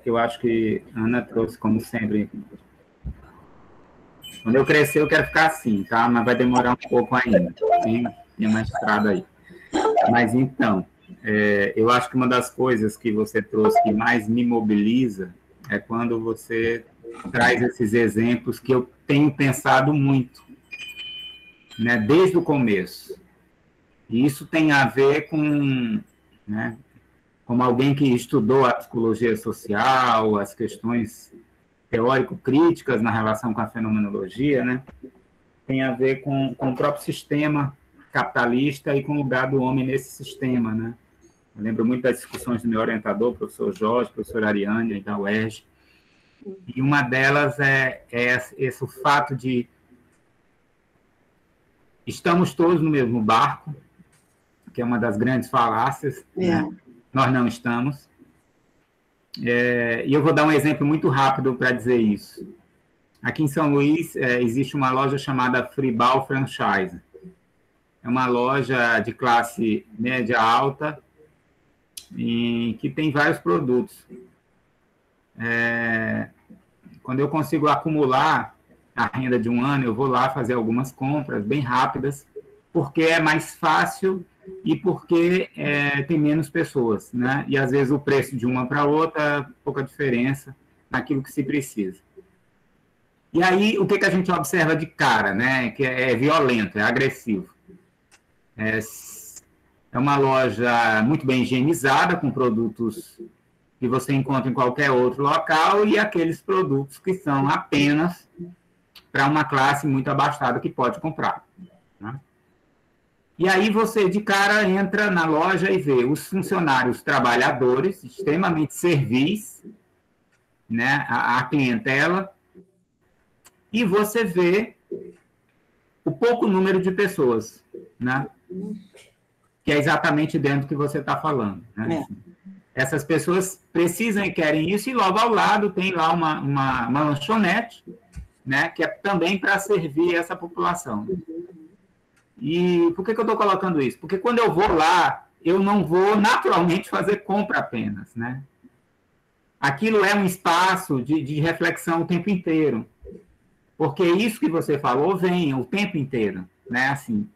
Eu acho que a Ana trouxe, como sempre. Quando eu crescer, eu quero ficar assim, tá? Mas vai demorar um pouco ainda. Tem uma estrada aí. Mas, então, eu acho que uma das coisas que você trouxe que mais me mobiliza é quando você traz esses exemplos que eu tenho pensado muito, né, desde o começo. E isso tem a ver com, né, como alguém que estudou a psicologia social, as questões teórico-críticas na relação com a fenomenologia, né, tem a ver com o próprio sistema capitalista e com o lugar do homem nesse sistema, né. Eu lembro muito das discussões do meu orientador, professor Jorge, professor Ariane, da UERJ, e uma delas é esse o fato de estamos todos no mesmo barco, que é uma das grandes falácias, né? Nós não estamos. E eu vou dar um exemplo muito rápido para dizer isso. Aqui em São Luís existe uma loja chamada Fribal Franchise. É uma loja de classe média alta e que tem vários produtos. Quando eu consigo acumular a renda de um ano, eu vou lá fazer algumas compras bem rápidas, porque é mais fácil e porque tem menos pessoas, né? E às vezes o preço de uma para outra, pouca diferença naquilo que se precisa. E aí, o que a gente observa de cara, né? Que é violento, é agressivo. É uma loja muito bem higienizada, com produtos que você encontra em qualquer outro local, e aqueles produtos que são apenas para uma classe muito abastada que pode comprar, né? E aí você, de cara, entra na loja e vê os funcionários trabalhadores, extremamente servis, né, a clientela, e você vê o pouco número de pessoas, né, que é exatamente dentro do que você está falando, né? Essas pessoas precisam e querem isso, e logo ao lado tem lá uma lanchonete, né, que é também para servir essa população. E por que eu estou colocando isso? Porque quando eu vou lá, eu não vou naturalmente fazer compra apenas, né? Aquilo é um espaço de reflexão o tempo inteiro. Porque isso que você falou vem o tempo inteiro, né? Assim,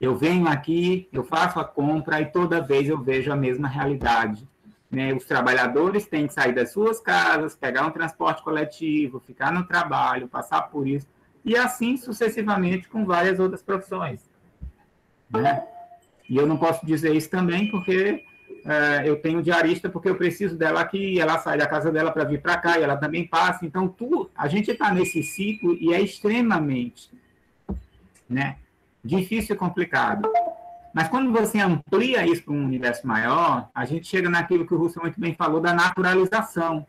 eu venho aqui, eu faço a compra e toda vez eu vejo a mesma realidade, né? Os trabalhadores têm que sair das suas casas, pegar um transporte coletivo, ficar no trabalho, passar por isso, e assim sucessivamente com várias outras profissões, né? E eu não posso dizer isso também porque eu tenho diarista, porque eu preciso dela aqui, ela sai da casa dela para vir para cá, e ela também passa. Então, a gente está nesse ciclo e é extremamente, né, difícil e complicado. Mas quando você amplia isso para um universo maior, a gente chega naquilo que o Russell muito bem falou, da naturalização,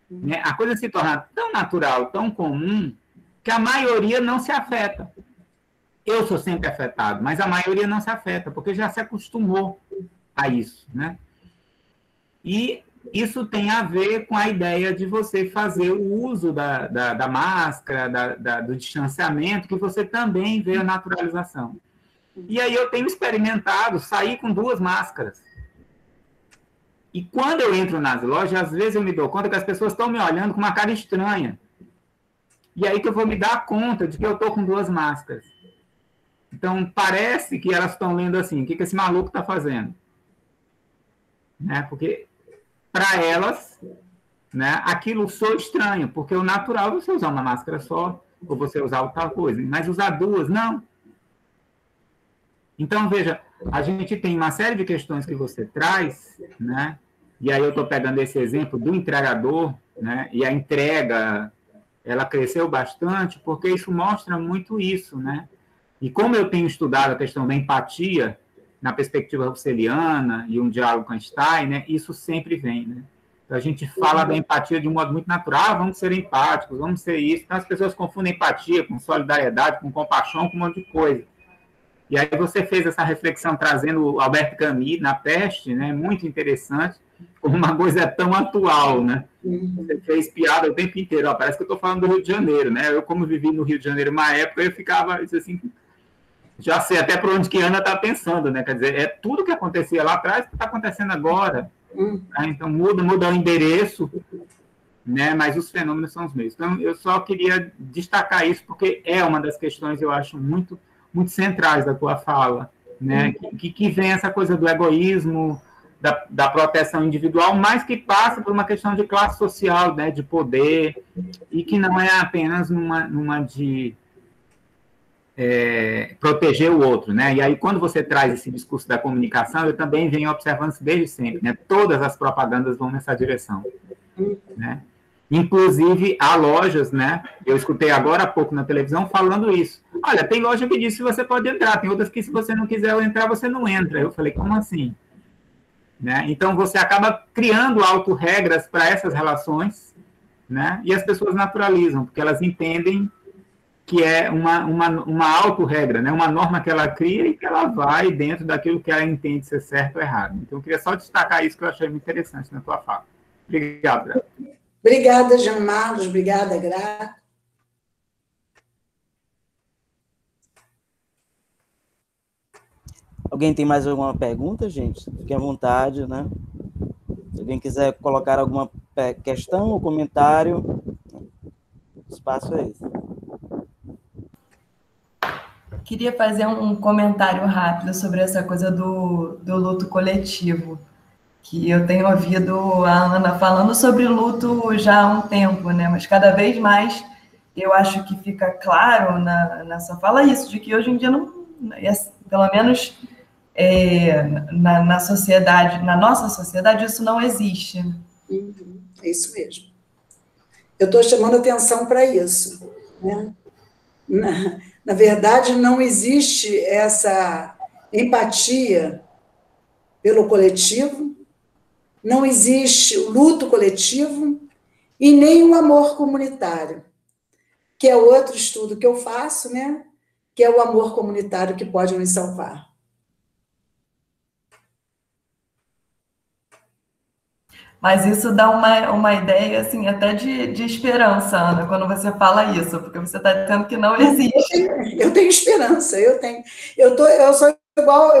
né? A coisa se torna tão natural, tão comum, que a maioria não se afeta. Eu sou sempre afetado, mas a maioria não se afeta, porque já se acostumou a isso, né? E isso tem a ver com a ideia de você fazer o uso da máscara, do distanciamento, que você também vê a naturalização. E aí eu tenho experimentado sair com 2 máscaras. E quando eu entro nas lojas, às vezes eu me dou conta que as pessoas estão me olhando com uma cara estranha. E aí que eu vou me dar conta de que eu estou com 2 máscaras. Então, parece que elas estão lendo assim, o que esse maluco está fazendo? Né? Porque, para elas, né, aquilo soa estranho, porque o natural é você usar uma máscara só, ou você usar outra coisa, mas usar 2, não. Então, veja, a gente tem uma série de questões que você traz, né? E aí eu estou pegando esse exemplo do entregador, né? E a entrega, ela cresceu bastante, porque isso mostra muito isso, né? E como eu tenho estudado a questão da empatia na perspectiva russeliana e um diálogo com Einstein, né? Isso sempre vem, né? Então, a gente fala da empatia de um modo muito natural, vamos ser empáticos, vamos ser isso. Então, as pessoas confundem empatia com solidariedade, com compaixão, com um monte de coisa. E aí você fez essa reflexão trazendo o Albert Camus na Peste, né? Muito interessante, como uma coisa tão atual, né? Você fez piada o tempo inteiro. Ó, parece que eu estou falando do Rio de Janeiro, né? Eu, como vivi no Rio de Janeiro uma época, eu ficava assim, já sei até por onde que a Ana está pensando, né? Quer dizer, é tudo que acontecia lá atrás que está acontecendo agora. Né? Então, muda o endereço, né? Mas os fenômenos são os mesmos. Então, eu só queria destacar isso, porque é uma das questões, eu acho, muito centrais da tua fala, né? Que vem essa coisa do egoísmo, da proteção individual, mas que passa por uma questão de classe social, né? De poder, e que não é apenas numa de proteger o outro, né? E aí, quando você traz esse discurso da comunicação, eu também venho observando isso desde sempre, né? Todas as propagandas vão nessa direção, né? Inclusive, há lojas, né? Eu escutei agora há pouco na televisão falando isso. Olha, tem loja que diz que você pode entrar, tem outras que, se você não quiser entrar, você não entra. Eu falei, como assim? Né? Então, você acaba criando autorregras para essas relações, né? E as pessoas naturalizam, porque elas entendem que é uma autorregra, né? Uma norma que ela cria e que ela vai dentro daquilo que ela entende ser certo ou errado. Então, eu queria só destacar isso que eu achei muito interessante na tua fala. Obrigado, Gra. Obrigada, Jean Marlos. Obrigada, Gra. Alguém tem mais alguma pergunta, gente? Fique à vontade, né? Se alguém quiser colocar alguma questão ou comentário, o espaço é esse. Queria fazer um comentário rápido sobre essa coisa do luto coletivo, que eu tenho ouvido a Ana falando sobre luto já há um tempo, né? Mas cada vez mais eu acho que fica claro na sua fala isso, de que hoje em dia, não, pelo menos na sociedade, na nossa sociedade, isso não existe. É isso mesmo. Eu estou chamando atenção para isso, né? Na verdade, não existe essa empatia pelo coletivo, não existe o luto coletivo e nem o amor comunitário, que é outro estudo que eu faço, né? Que é o amor comunitário que pode nos salvar. Mas isso dá uma ideia, assim, até de esperança, Ana, quando você fala isso, porque você está dizendo que não existe. Eu tenho esperança, eu tenho. Eu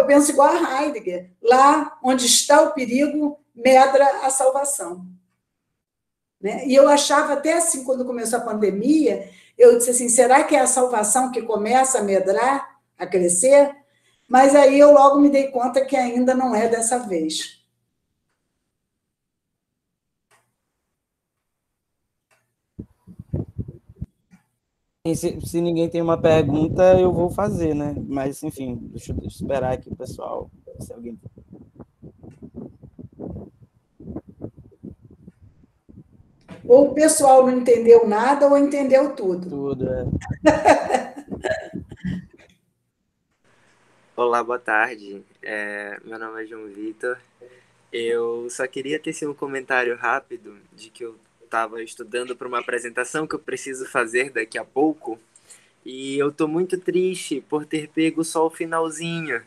penso igual a Heidegger. Lá onde está o perigo, medra a salvação. Né? E eu achava até assim, quando começou a pandemia, eu disse assim, será que é a salvação que começa a medrar, a crescer? Mas aí eu logo me dei conta que ainda não é dessa vez. Se ninguém tem uma pergunta, eu vou fazer, né? Mas, enfim, deixa eu esperar aqui o pessoal. Se alguém... Ou o pessoal não entendeu nada, ou entendeu tudo. Tudo, Olá, boa tarde. Meu nome é João Vitor. Eu só queria ter um comentário rápido de que eu estava estudando para uma apresentação que eu preciso fazer daqui a pouco e eu estou muito triste por ter pego só o finalzinho,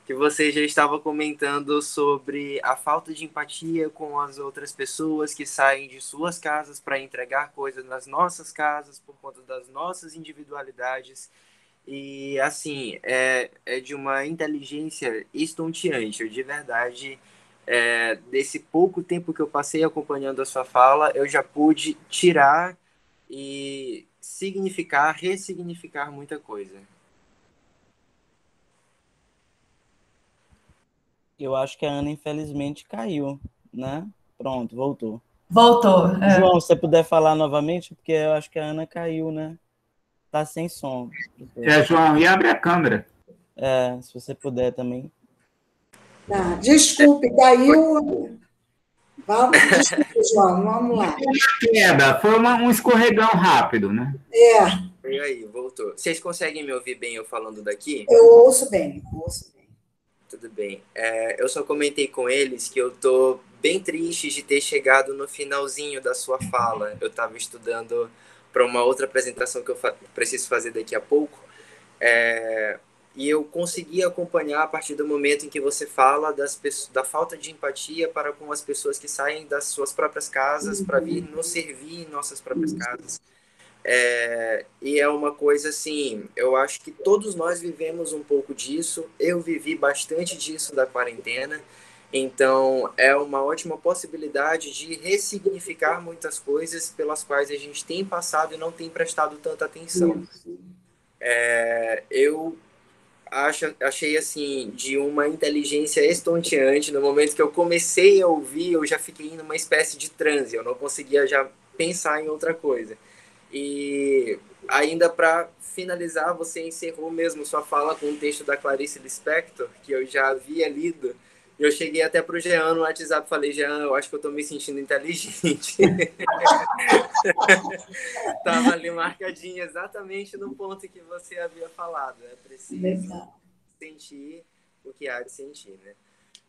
que você já estava comentando sobre a falta de empatia com as outras pessoas que saem de suas casas para entregar coisas nas nossas casas por conta das nossas individualidades. E, assim, é de uma inteligência estonteante. Eu, de verdade, desse pouco tempo que eu passei acompanhando a sua fala, eu já pude tirar e significar, ressignificar muita coisa. Eu acho que a Ana, infelizmente, caiu, né? Pronto, voltou. Voltou. João, se você puder falar novamente, porque eu acho que a Ana caiu, né? Tá sem som. João, e abre a câmera. Se você puder também. Desculpe, caiu. Desculpe, João, vamos lá. Queda, foi um escorregão rápido, né? E aí, voltou. Vocês conseguem me ouvir bem eu falando daqui? Eu ouço bem, Tudo bem. Eu só comentei com eles que eu tô bem triste de ter chegado no finalzinho da sua fala. Eu estava estudando para uma outra apresentação que eu preciso fazer daqui a pouco. E eu consegui acompanhar a partir do momento em que você fala da falta de empatia para com as pessoas que saem das suas próprias casas para vir nos servir em nossas próprias casas. E é uma coisa assim, eu acho que todos nós vivemos um pouco disso. Eu vivi bastante disso da quarentena. Então, é uma ótima possibilidade de ressignificar muitas coisas pelas quais a gente tem passado e não tem prestado tanta atenção. Eu achei, assim, de uma inteligência estonteante. No momento que eu comecei a ouvir, eu já fiquei numa espécie de transe. Eu não conseguia já pensar em outra coisa. E ainda para finalizar, você encerrou mesmo sua fala com um texto da Clarice Lispector, que eu já havia lido. Eu cheguei até para o Jean no WhatsApp e falei, Jean, eu acho que eu estou me sentindo inteligente. Estava ali marcadinho exatamente no ponto que você havia falado. É preciso sentir o que há de sentir, né?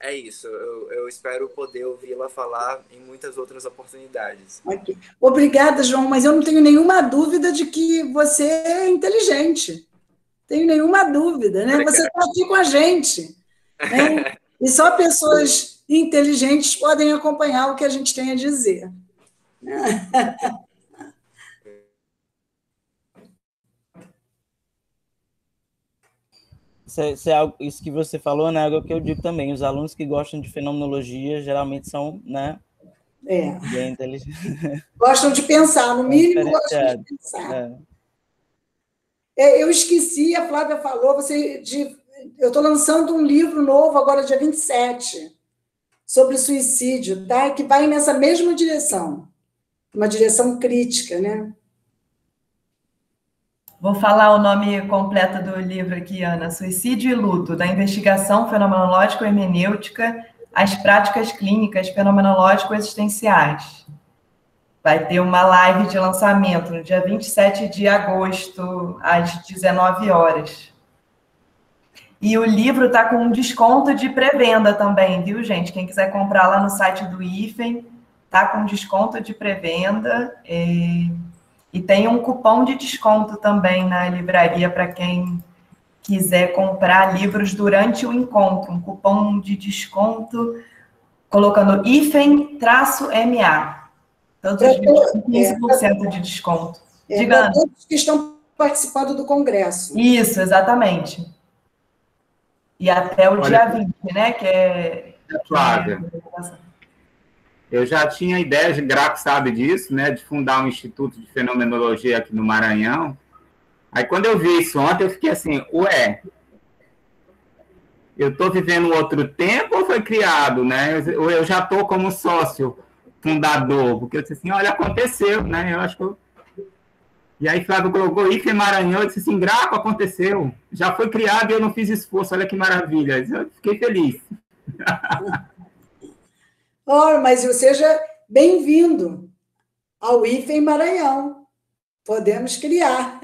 É isso, eu espero poder ouvi-la falar em muitas outras oportunidades. Okay. Obrigada, João, mas eu não tenho nenhuma dúvida de que você é inteligente. Tenho nenhuma dúvida, né? Obrigado. Você está aqui com a gente, né? E só pessoas inteligentes podem acompanhar o que a gente tem a dizer. Isso que você falou, né, é algo que eu digo também. Os alunos que gostam de fenomenologia geralmente são, né, bem inteligentes. Gostam de pensar, no mínimo gostam de pensar. Eu esqueci, a Flávia falou, eu estou lançando um livro novo agora, dia 27, sobre suicídio, tá? Que vai nessa mesma direção, uma direção crítica, né? Vou falar o nome completo do livro aqui, Ana. Suicídio e Luto, da investigação fenomenológico-hermenêutica às práticas clínicas fenomenológico-existenciais. Vai ter uma live de lançamento no dia 27 de agosto, às 19 horas. E o livro está com um desconto de pré-venda também, viu, gente? Quem quiser comprar lá no site do IFEM, está com desconto de pré-venda. E tem um cupom de desconto também na livraria para quem quiser comprar livros durante o encontro. Um cupom de desconto colocando IFEM-MA. Todos os livros com 15% de desconto. Para todos que estão participando do congresso. Isso, exatamente. E até o dia 20, né? Que é Flávia. Eu já tinha ideia, de Graco sabe disso, né, de fundar um instituto de fenomenologia aqui no Maranhão. Aí, quando eu vi isso ontem, eu fiquei assim, eu estou vivendo outro tempo ou foi criado, né? Ou eu já estou como sócio fundador? Porque eu disse assim, olha, aconteceu, né? Eu acho que E aí, Flávio colocou IFEM Maranhão, eu disse assim, Graco, aconteceu. Já foi criado e eu não fiz esforço, olha que maravilha. Eu fiquei feliz. Mas seja bem-vindo ao IFEM Maranhão. Podemos criar.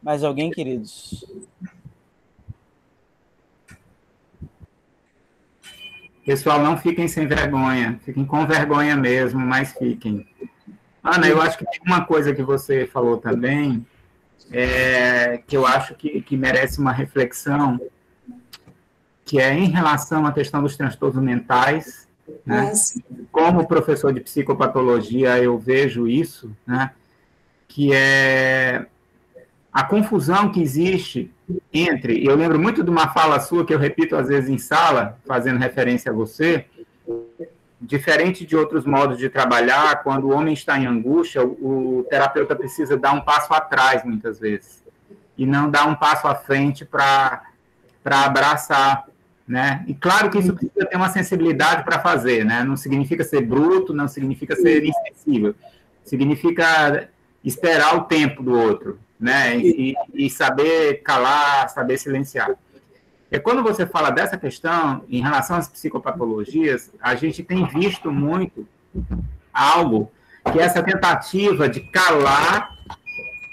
Mais alguém, queridos? Pessoal, não fiquem sem vergonha. Fiquem com vergonha mesmo, mas fiquem. Ana, eu acho que tem uma coisa que você falou também, que eu acho que merece uma reflexão, que é em relação à questão dos transtornos mentais, né? Como professor de psicopatologia, eu vejo isso, né? Que é a confusão que existe entre... Eu lembro muito de uma fala sua, que eu repito às vezes em sala, fazendo referência a você, diferente de outros modos de trabalhar, quando o homem está em angústia, o terapeuta precisa dar um passo atrás, muitas vezes, e não dar um passo à frente para abraçar, né? E claro que isso precisa ter uma sensibilidade para fazer, né? Não significa ser bruto, não significa ser insensível, significa esperar o tempo do outro, né? E saber calar, saber silenciar. E quando você fala dessa questão, em relação às psicopatologias, a gente tem visto muito algo que é essa tentativa de calar,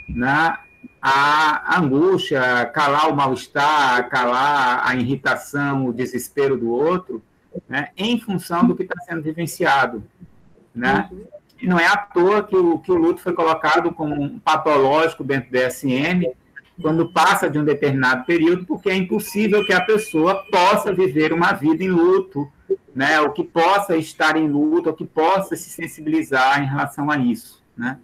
né, a angústia, calar o mal-estar, calar a irritação, o desespero do outro, né, em função do que está sendo vivenciado, né? E não é à toa que o luto foi colocado como um patológico dentro do DSM, quando passa de um determinado período, porque é impossível que a pessoa possa viver uma vida em luto, né? Ou que possa estar em luto, ou que possa se sensibilizar em relação a isso, né?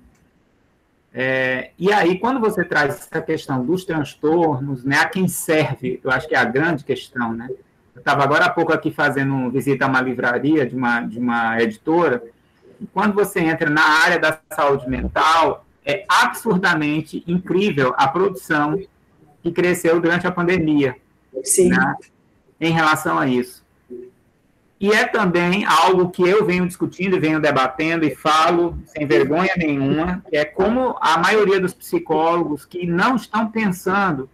E aí, quando você traz essa questão dos transtornos, né, a quem serve, eu acho que é a grande questão, né? Eu estava agora há pouco aqui fazendo visita a uma livraria de uma editora, e quando você entra na área da saúde mental, é absurdamente incrível a produção que cresceu durante a pandemia, sim, né, em relação a isso. e é também algo que eu venho discutindo, venho debatendo e falo sem vergonha nenhuma, que é como a maioria dos psicólogos que não estão pensando,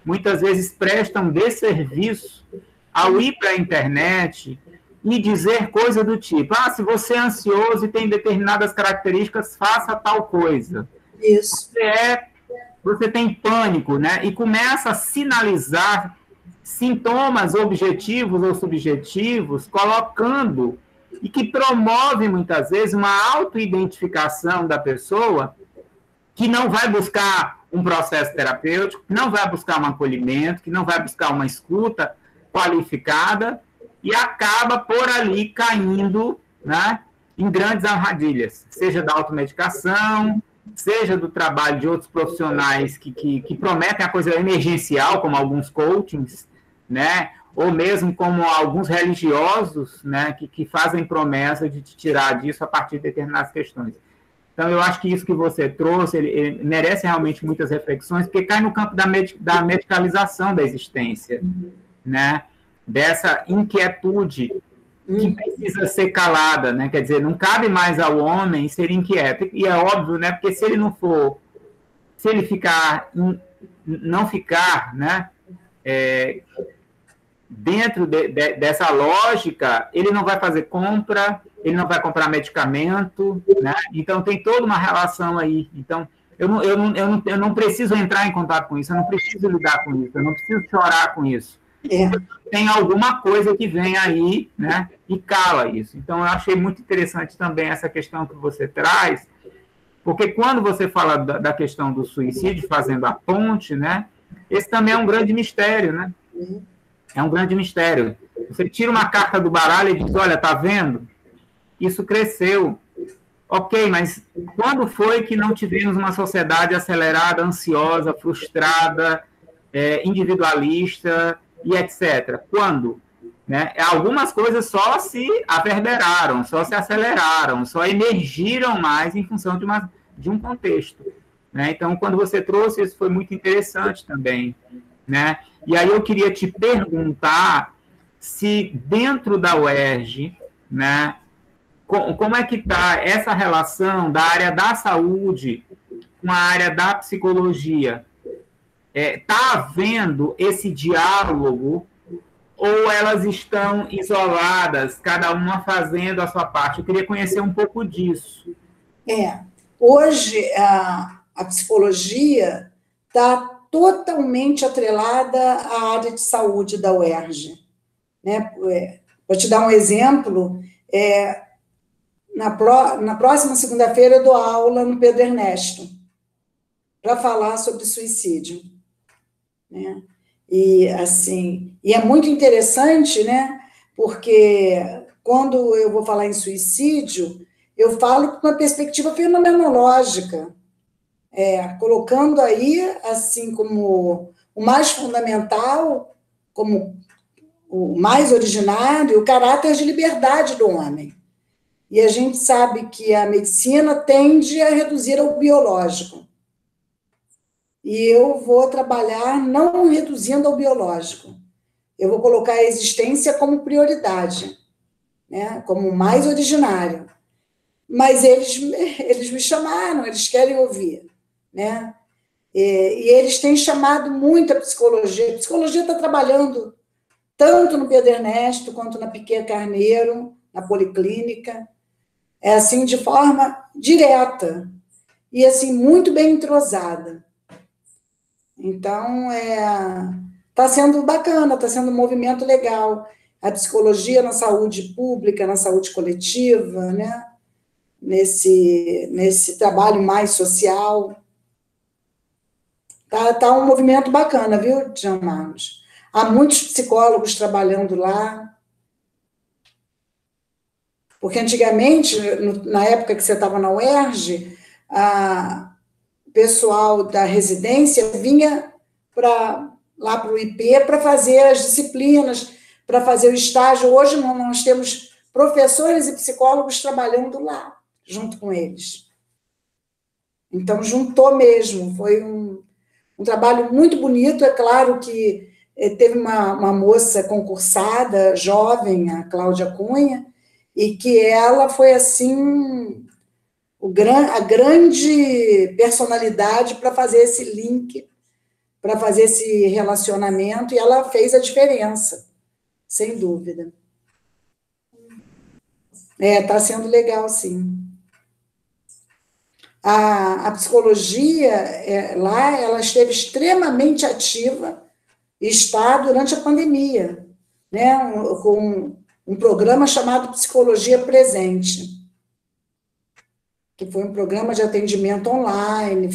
muitas vezes prestam desserviço ao ir para a internet e dizer coisa do tipo, se você é ansioso e tem determinadas características, faça tal coisa. Isso. Você tem pânico, né? E começa a sinalizar sintomas objetivos ou subjetivos, colocando, e que promove, muitas vezes, uma autoidentificação da pessoa que não vai buscar um processo terapêutico, que não vai buscar um acolhimento, que não vai buscar uma escuta qualificada, e acaba por ali caindo, né, em grandes armadilhas, seja da automedicação, seja do trabalho de outros profissionais que prometem a coisa emergencial, como alguns coachings, né, ou mesmo como alguns religiosos, né, que fazem promessa de te tirar disso a partir de determinadas questões. Então, eu acho que isso que você trouxe, ele merece realmente muitas reflexões, porque cai no campo da medicalização da existência, né, dessa inquietude que precisa ser calada, né? Quer dizer, não cabe mais ao homem ser inquieto. E é óbvio, né? Porque se ele não for, se ele não ficar, né? Dentro dessa lógica, ele não vai fazer compra, ele não vai comprar medicamento, né? Então tem toda uma relação aí. Então eu não preciso entrar em contato com isso, eu não preciso lidar com isso, eu não preciso chorar com isso. Tem alguma coisa que vem aí, né, e cala isso. Então, eu achei muito interessante também essa questão que você traz, porque quando você fala da questão do suicídio, fazendo a ponte, né, esse também é um grande mistério, né? É um grande mistério. Você tira uma carta do baralho e diz, olha, tá vendo? Isso cresceu. Ok, mas quando foi que não tivemos uma sociedade acelerada, ansiosa, frustrada, individualista, e etc. Quando? Né? Algumas coisas só se averberaram, só se aceleraram, só emergiram mais em função de um contexto. Né? Então, quando você trouxe, isso foi muito interessante também. Né? E aí eu queria te perguntar se dentro da UERJ, né, como é que está essa relação da área da saúde com a área da psicologia? Está havendo esse diálogo ou elas estão isoladas, cada uma fazendo a sua parte? Eu queria conhecer um pouco disso. Hoje, a psicologia está totalmente atrelada à área de saúde da UERJ. Né? Vou te dar um exemplo. Na próxima segunda-feira, eu dou aula no Pedro Ernesto para falar sobre suicídio. Né? E é muito interessante, né? Porque quando eu vou falar em suicídio, eu falo com uma perspectiva fenomenológica, colocando aí, assim, como o mais fundamental, como o mais originário, o caráter de liberdade do homem. E a gente sabe que a medicina tende a reduzir ao biológico. E eu vou trabalhar não reduzindo ao biológico. Eu vou colocar a existência como prioridade, né? Como mais originário. Mas eles me chamaram, eles querem ouvir. Né? E eles têm chamado muito a psicologia. A psicologia está trabalhando tanto no Pedro Ernesto quanto na Piquet Carneiro, na Policlínica, assim, de forma direta e assim, muito bem entrosada. Então, está sendo bacana, está sendo um movimento legal. A psicologia na saúde pública, na saúde coletiva, né? Nesse trabalho mais social. Tá um movimento bacana, viu, Jean Marlos? Há muitos psicólogos trabalhando lá. Porque antigamente, na época que você estava na UERJ, o pessoal da residência vinha lá para o IP para fazer as disciplinas, para fazer o estágio. Hoje nós temos professores e psicólogos trabalhando lá, junto com eles. Então, juntou mesmo. Foi um trabalho muito bonito. É claro que teve uma moça concursada, jovem, a Cláudia Cunha, e que ela foi, assim, a grande personalidade para fazer esse link, para fazer esse relacionamento, e ela fez a diferença, sem dúvida. Está sendo legal, sim. A psicologia, lá, ela esteve extremamente ativa, e está durante a pandemia, né, com um programa chamado Psicologia Presente, que foi um programa de atendimento online,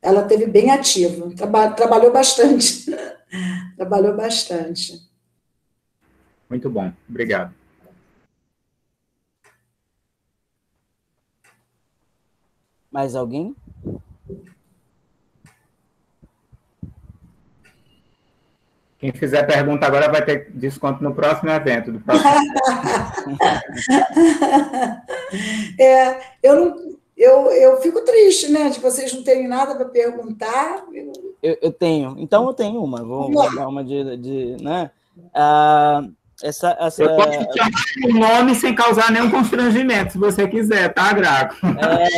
ela esteve bem ativa, trabalhou bastante, trabalhou bastante. Muito bom, obrigado. Mais alguém? Quem fizer pergunta agora vai ter desconto no próximo evento. Do próximo... Eu fico triste, né, de vocês não terem nada para perguntar. Eu tenho. Então, eu tenho uma. Vou dar uma né? Eu posso te chamar o nome sem causar nenhum constrangimento, se você quiser, tá, Graco?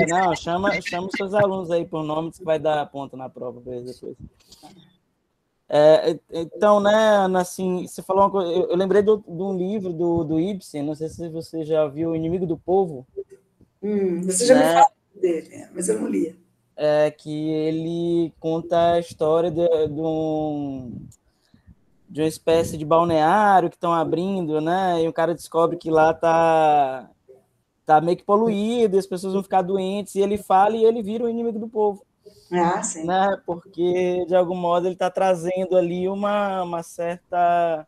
Não, chama os seus alunos aí por nome, que vai dar ponto na prova para eles depois. Então, né, Ana, assim, você falou uma coisa, eu lembrei de um livro do Ibsen, não sei se você já viu, O Inimigo do Povo. Você já me falou dele, mas eu não li. Que ele conta a história de uma espécie de balneário que estão abrindo, né, e o cara descobre que lá tá meio que poluído, e as pessoas vão ficar doentes, e ele fala e ele vira o inimigo do povo. Sim. Né? Porque, de algum modo, ele está trazendo ali uma certa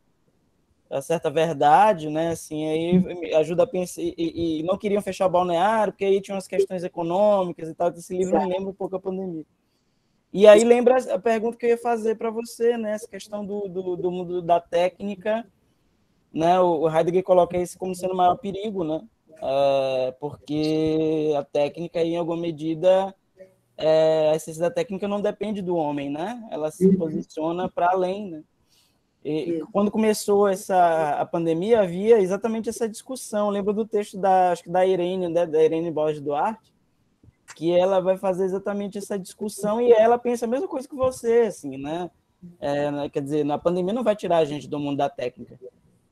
verdade, né? Assim, aí ajuda a pensar, e não queriam fechar o balneário, porque aí tinha umas questões econômicas e tal, esse livro me lembra um pouco a pandemia. E aí lembra a pergunta que eu ia fazer para você, né? Essa questão do mundo da técnica, né? O Heidegger coloca isso como sendo o maior perigo, né? Porque a técnica, em alguma medida, a essência da técnica não depende do homem, né? Ela se posiciona para além, né? E quando começou a pandemia, havia exatamente essa discussão. Eu lembro do texto acho que da Irene, né? Da Irene Borges Duarte, que ela vai fazer exatamente essa discussão e ela pensa a mesma coisa que você, assim, né? Quer dizer, na pandemia não vai tirar a gente do mundo da técnica,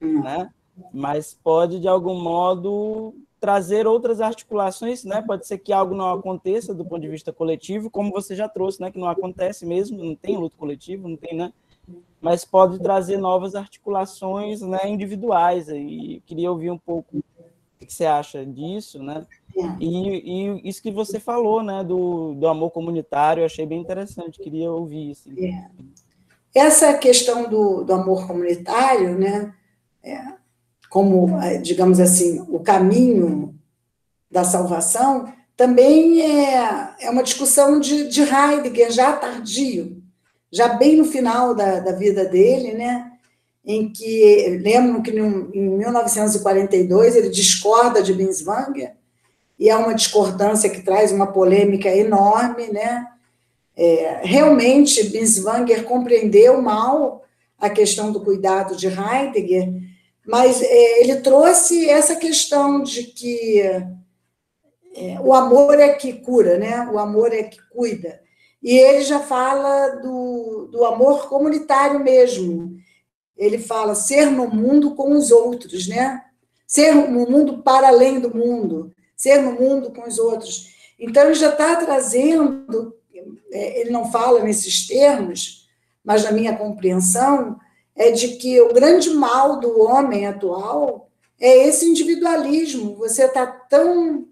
né? Mas pode, de algum modo, trazer outras articulações, né? Pode ser que algo não aconteça do ponto de vista coletivo, como você já trouxe, né? Que não acontece mesmo, não tem luto coletivo, não tem, né? Mas pode trazer novas articulações, né, individuais. E queria ouvir um pouco o que você acha disso, né? E isso que você falou, né, do amor comunitário, eu achei bem interessante, queria ouvir isso. Essa questão do amor comunitário, né, como, digamos assim, o caminho da salvação, também é uma discussão de Heidegger, já tardio, já bem no final da vida dele, né, em que, lembro que em 1942 ele discorda de Binswanger, e é uma discordância que traz uma polêmica enorme, né? Realmente, Binswanger compreendeu mal a questão do cuidado de Heidegger, mas ele trouxe essa questão de que o amor é que cura, né? O amor é que cuida. E ele já fala do amor comunitário mesmo. Ele fala ser no mundo com os outros, né? Ser no mundo para além do mundo, ser no mundo com os outros. Então, ele já está trazendo, ele não fala nesses termos, mas na minha compreensão, é de que o grande mal do homem atual é esse individualismo. Você está tão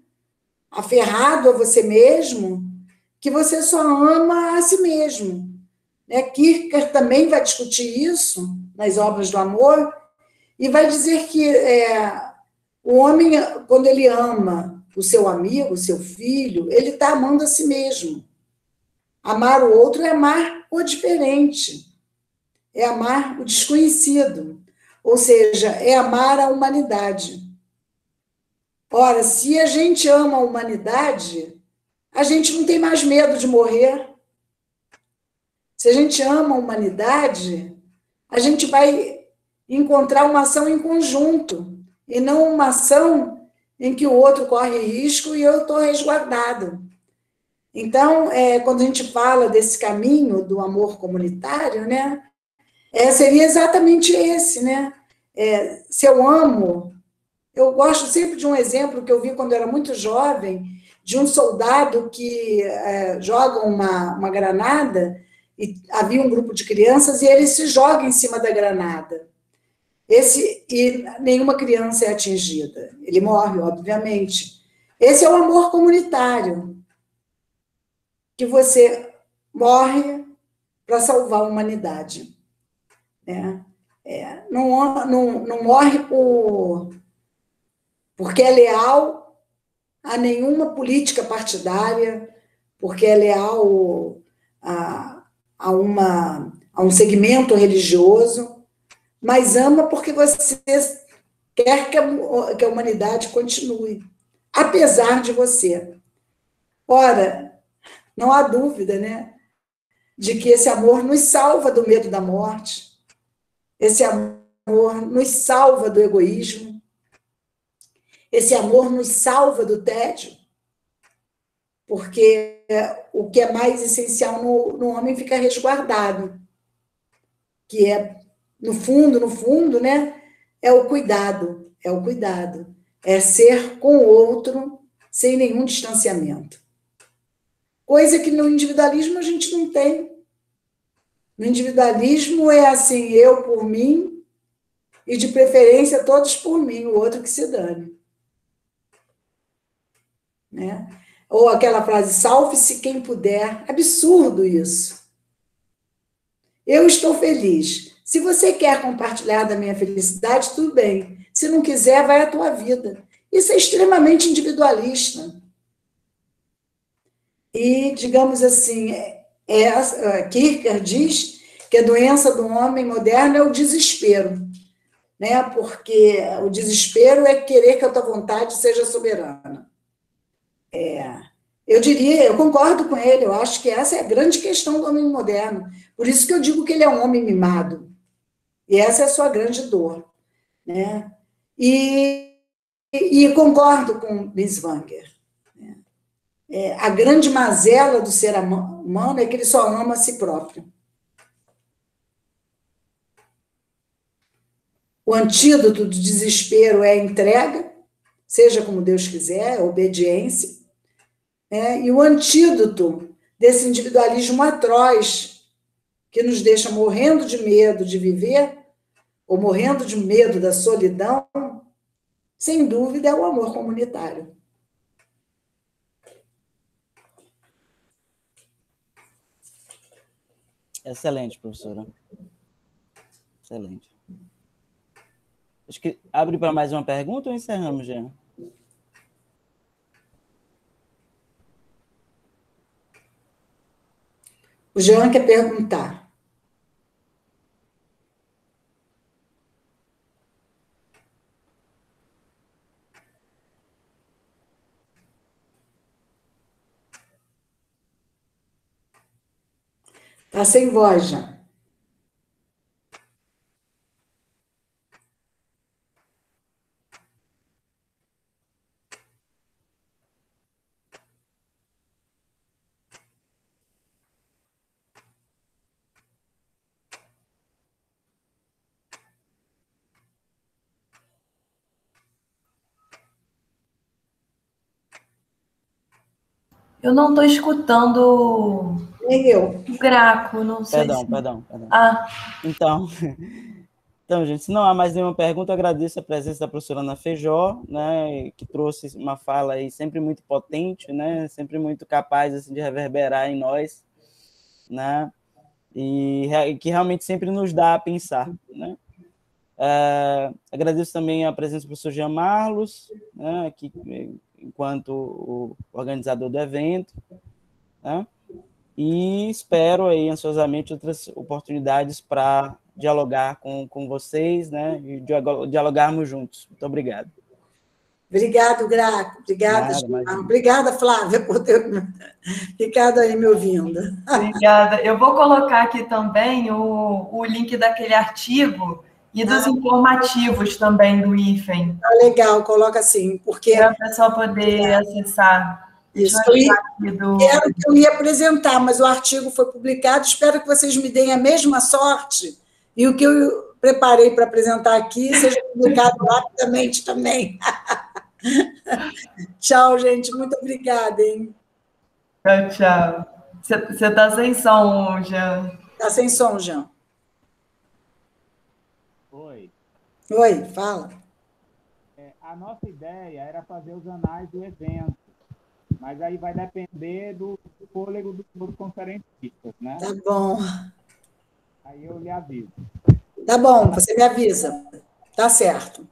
aferrado a você mesmo que você só ama a si mesmo. Kierkegaard também vai discutir isso nas obras do amor e vai dizer que o homem, quando ele ama o seu amigo, o seu filho, ele está amando a si mesmo. Amar o outro é amar o diferente, é amar o desconhecido, ou seja, é amar a humanidade. Ora, se a gente ama a humanidade, a gente não tem mais medo de morrer. Se a gente ama a humanidade, a gente vai encontrar uma ação em conjunto, e não uma ação em que o outro corre risco e eu estou resguardado. Então, quando a gente fala desse caminho do amor comunitário, né, seria exatamente esse, né? Se eu amo, eu gosto sempre de um exemplo que eu vi quando eu era muito jovem, de um soldado que joga uma granada, e havia um grupo de crianças, e ele se joga em cima da granada. E nenhuma criança é atingida. Ele morre, obviamente. Esse é o amor comunitário, que você morre para salvar a humanidade. Né? Não morre porque é leal a nenhuma política partidária, porque é leal a um segmento religioso, mas ama porque você quer que a humanidade continue, apesar de você. Ora, não há dúvida, né, de que esse amor nos salva do medo da morte, esse amor nos salva do egoísmo, esse amor nos salva do tédio, porque o que é mais essencial no homem fica resguardado, que no fundo, né, é o cuidado, é ser com o outro sem nenhum distanciamento. Coisa que no individualismo a gente não tem. No individualismo é assim, eu por mim, e de preferência todos por mim, o outro que se dane. Né? Ou aquela frase, salve-se quem puder. Absurdo isso. Eu estou feliz. Se você quer compartilhar da minha felicidade, tudo bem. Se não quiser, vai à tua vida. Isso é extremamente individualista. E, digamos assim, Kierkegaard diz que a doença do homem moderno é o desespero, né? Porque o desespero é querer que a tua vontade seja soberana. Eu concordo com ele, eu acho que essa é a grande questão do homem moderno. Por isso que eu digo que ele é um homem mimado. E essa é a sua grande dor. Né? E concordo com Binswanger. A grande mazela do ser humano é que ele só ama a si próprio. O antídoto do desespero é a entrega, seja como Deus quiser, a obediência. E o antídoto desse individualismo atroz, que nos deixa morrendo de medo de viver, ou morrendo de medo da solidão, sem dúvida é o amor comunitário. Excelente, professora. Excelente. Acho que abre para mais uma pergunta ou encerramos, Jean? O Jean quer perguntar. Está sem voz, Jean. Eu não estou escutando Nem eu. o Graco, não sei Perdão. Ah. Então, gente, se não há mais nenhuma pergunta, eu agradeço a presença da professora Ana Feijó, né, que trouxe uma fala aí sempre muito potente, né, sempre muito capaz assim, de reverberar em nós, né, e que realmente sempre nos dá a pensar, né. Agradeço também a presença do professor Jean Marlos, né, que, enquanto o organizador do evento, né, e espero aí ansiosamente outras oportunidades para dialogar com vocês, né, e dialogarmos juntos. Muito obrigado. Obrigado, Graco. Obrigada, Gilmar. Obrigada, Flávia, por ter ficado aí me ouvindo. Obrigada. Eu vou colocar aqui também o link daquele artigo e dos informativos também do IFEM. Legal, coloca assim, porque... Para o pessoal poder acessar. Isso, era o que eu ia apresentar, mas o artigo foi publicado, espero que vocês me deem a mesma sorte e o que eu preparei para apresentar aqui seja publicado rapidamente também. Tchau, gente, muito obrigada, hein? Tchau, tchau. Você está sem som, Jean. Está sem som, Jean. Oi. Oi, fala. A nossa ideia era fazer os anais do evento, mas aí vai depender do fôlego dos conferencistas, né? Tá bom. Aí eu lhe aviso. Tá bom, você me avisa. Tá certo.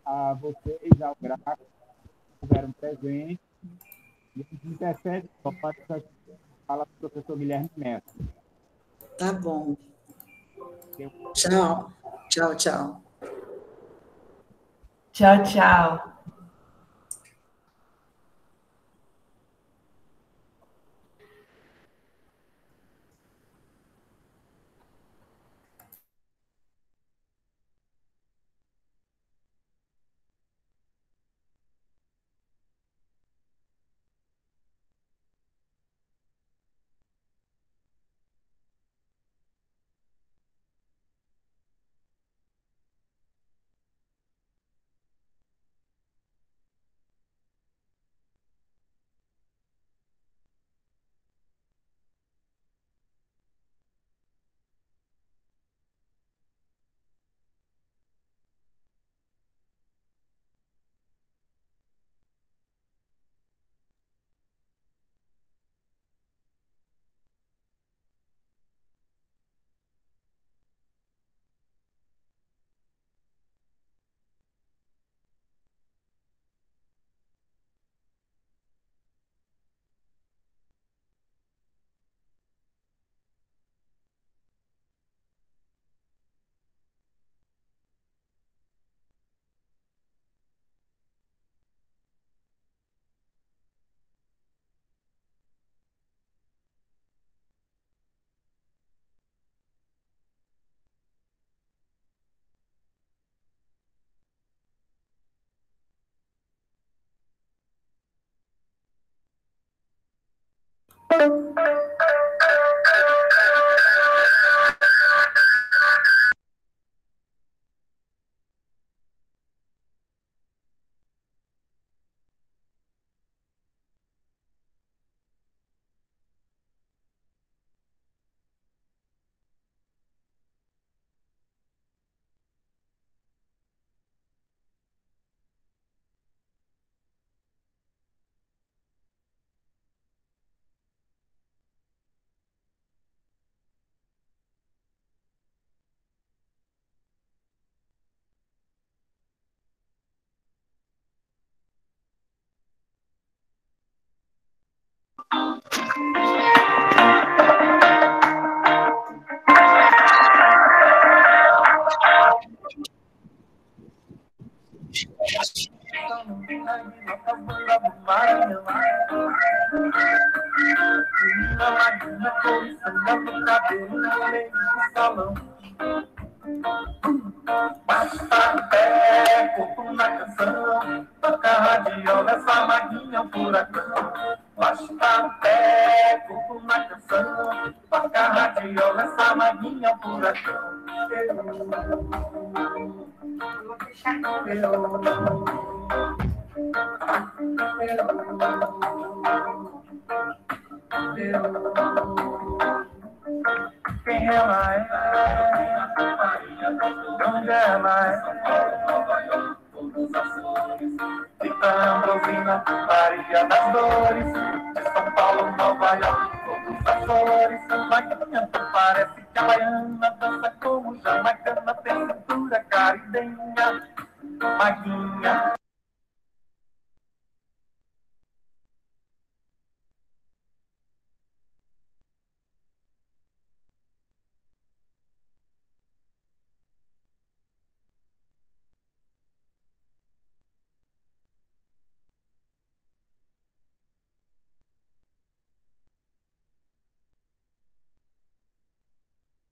A vocês, ao Graco, que estiveram presentes, e a gente intercede só para que fala com o professor Guilherme Mestre. Tá bom. Tchau. Tchau, tchau. Tchau, tchau. Basta pé, corpo na canção, toca radiola, essa maguinha é um furacão. Basta pé, corpo na canção, toca radiola, essa maguinha é um furacão. Quem ela é? Onde ela é? Todos Açores, Rita Ambrosina, Maria das Dores, de São Paulo, Nova York, todos Açores, Maguinha, parece que a baiana dança como jamaicana, tem cintura caribenha, Maguinha.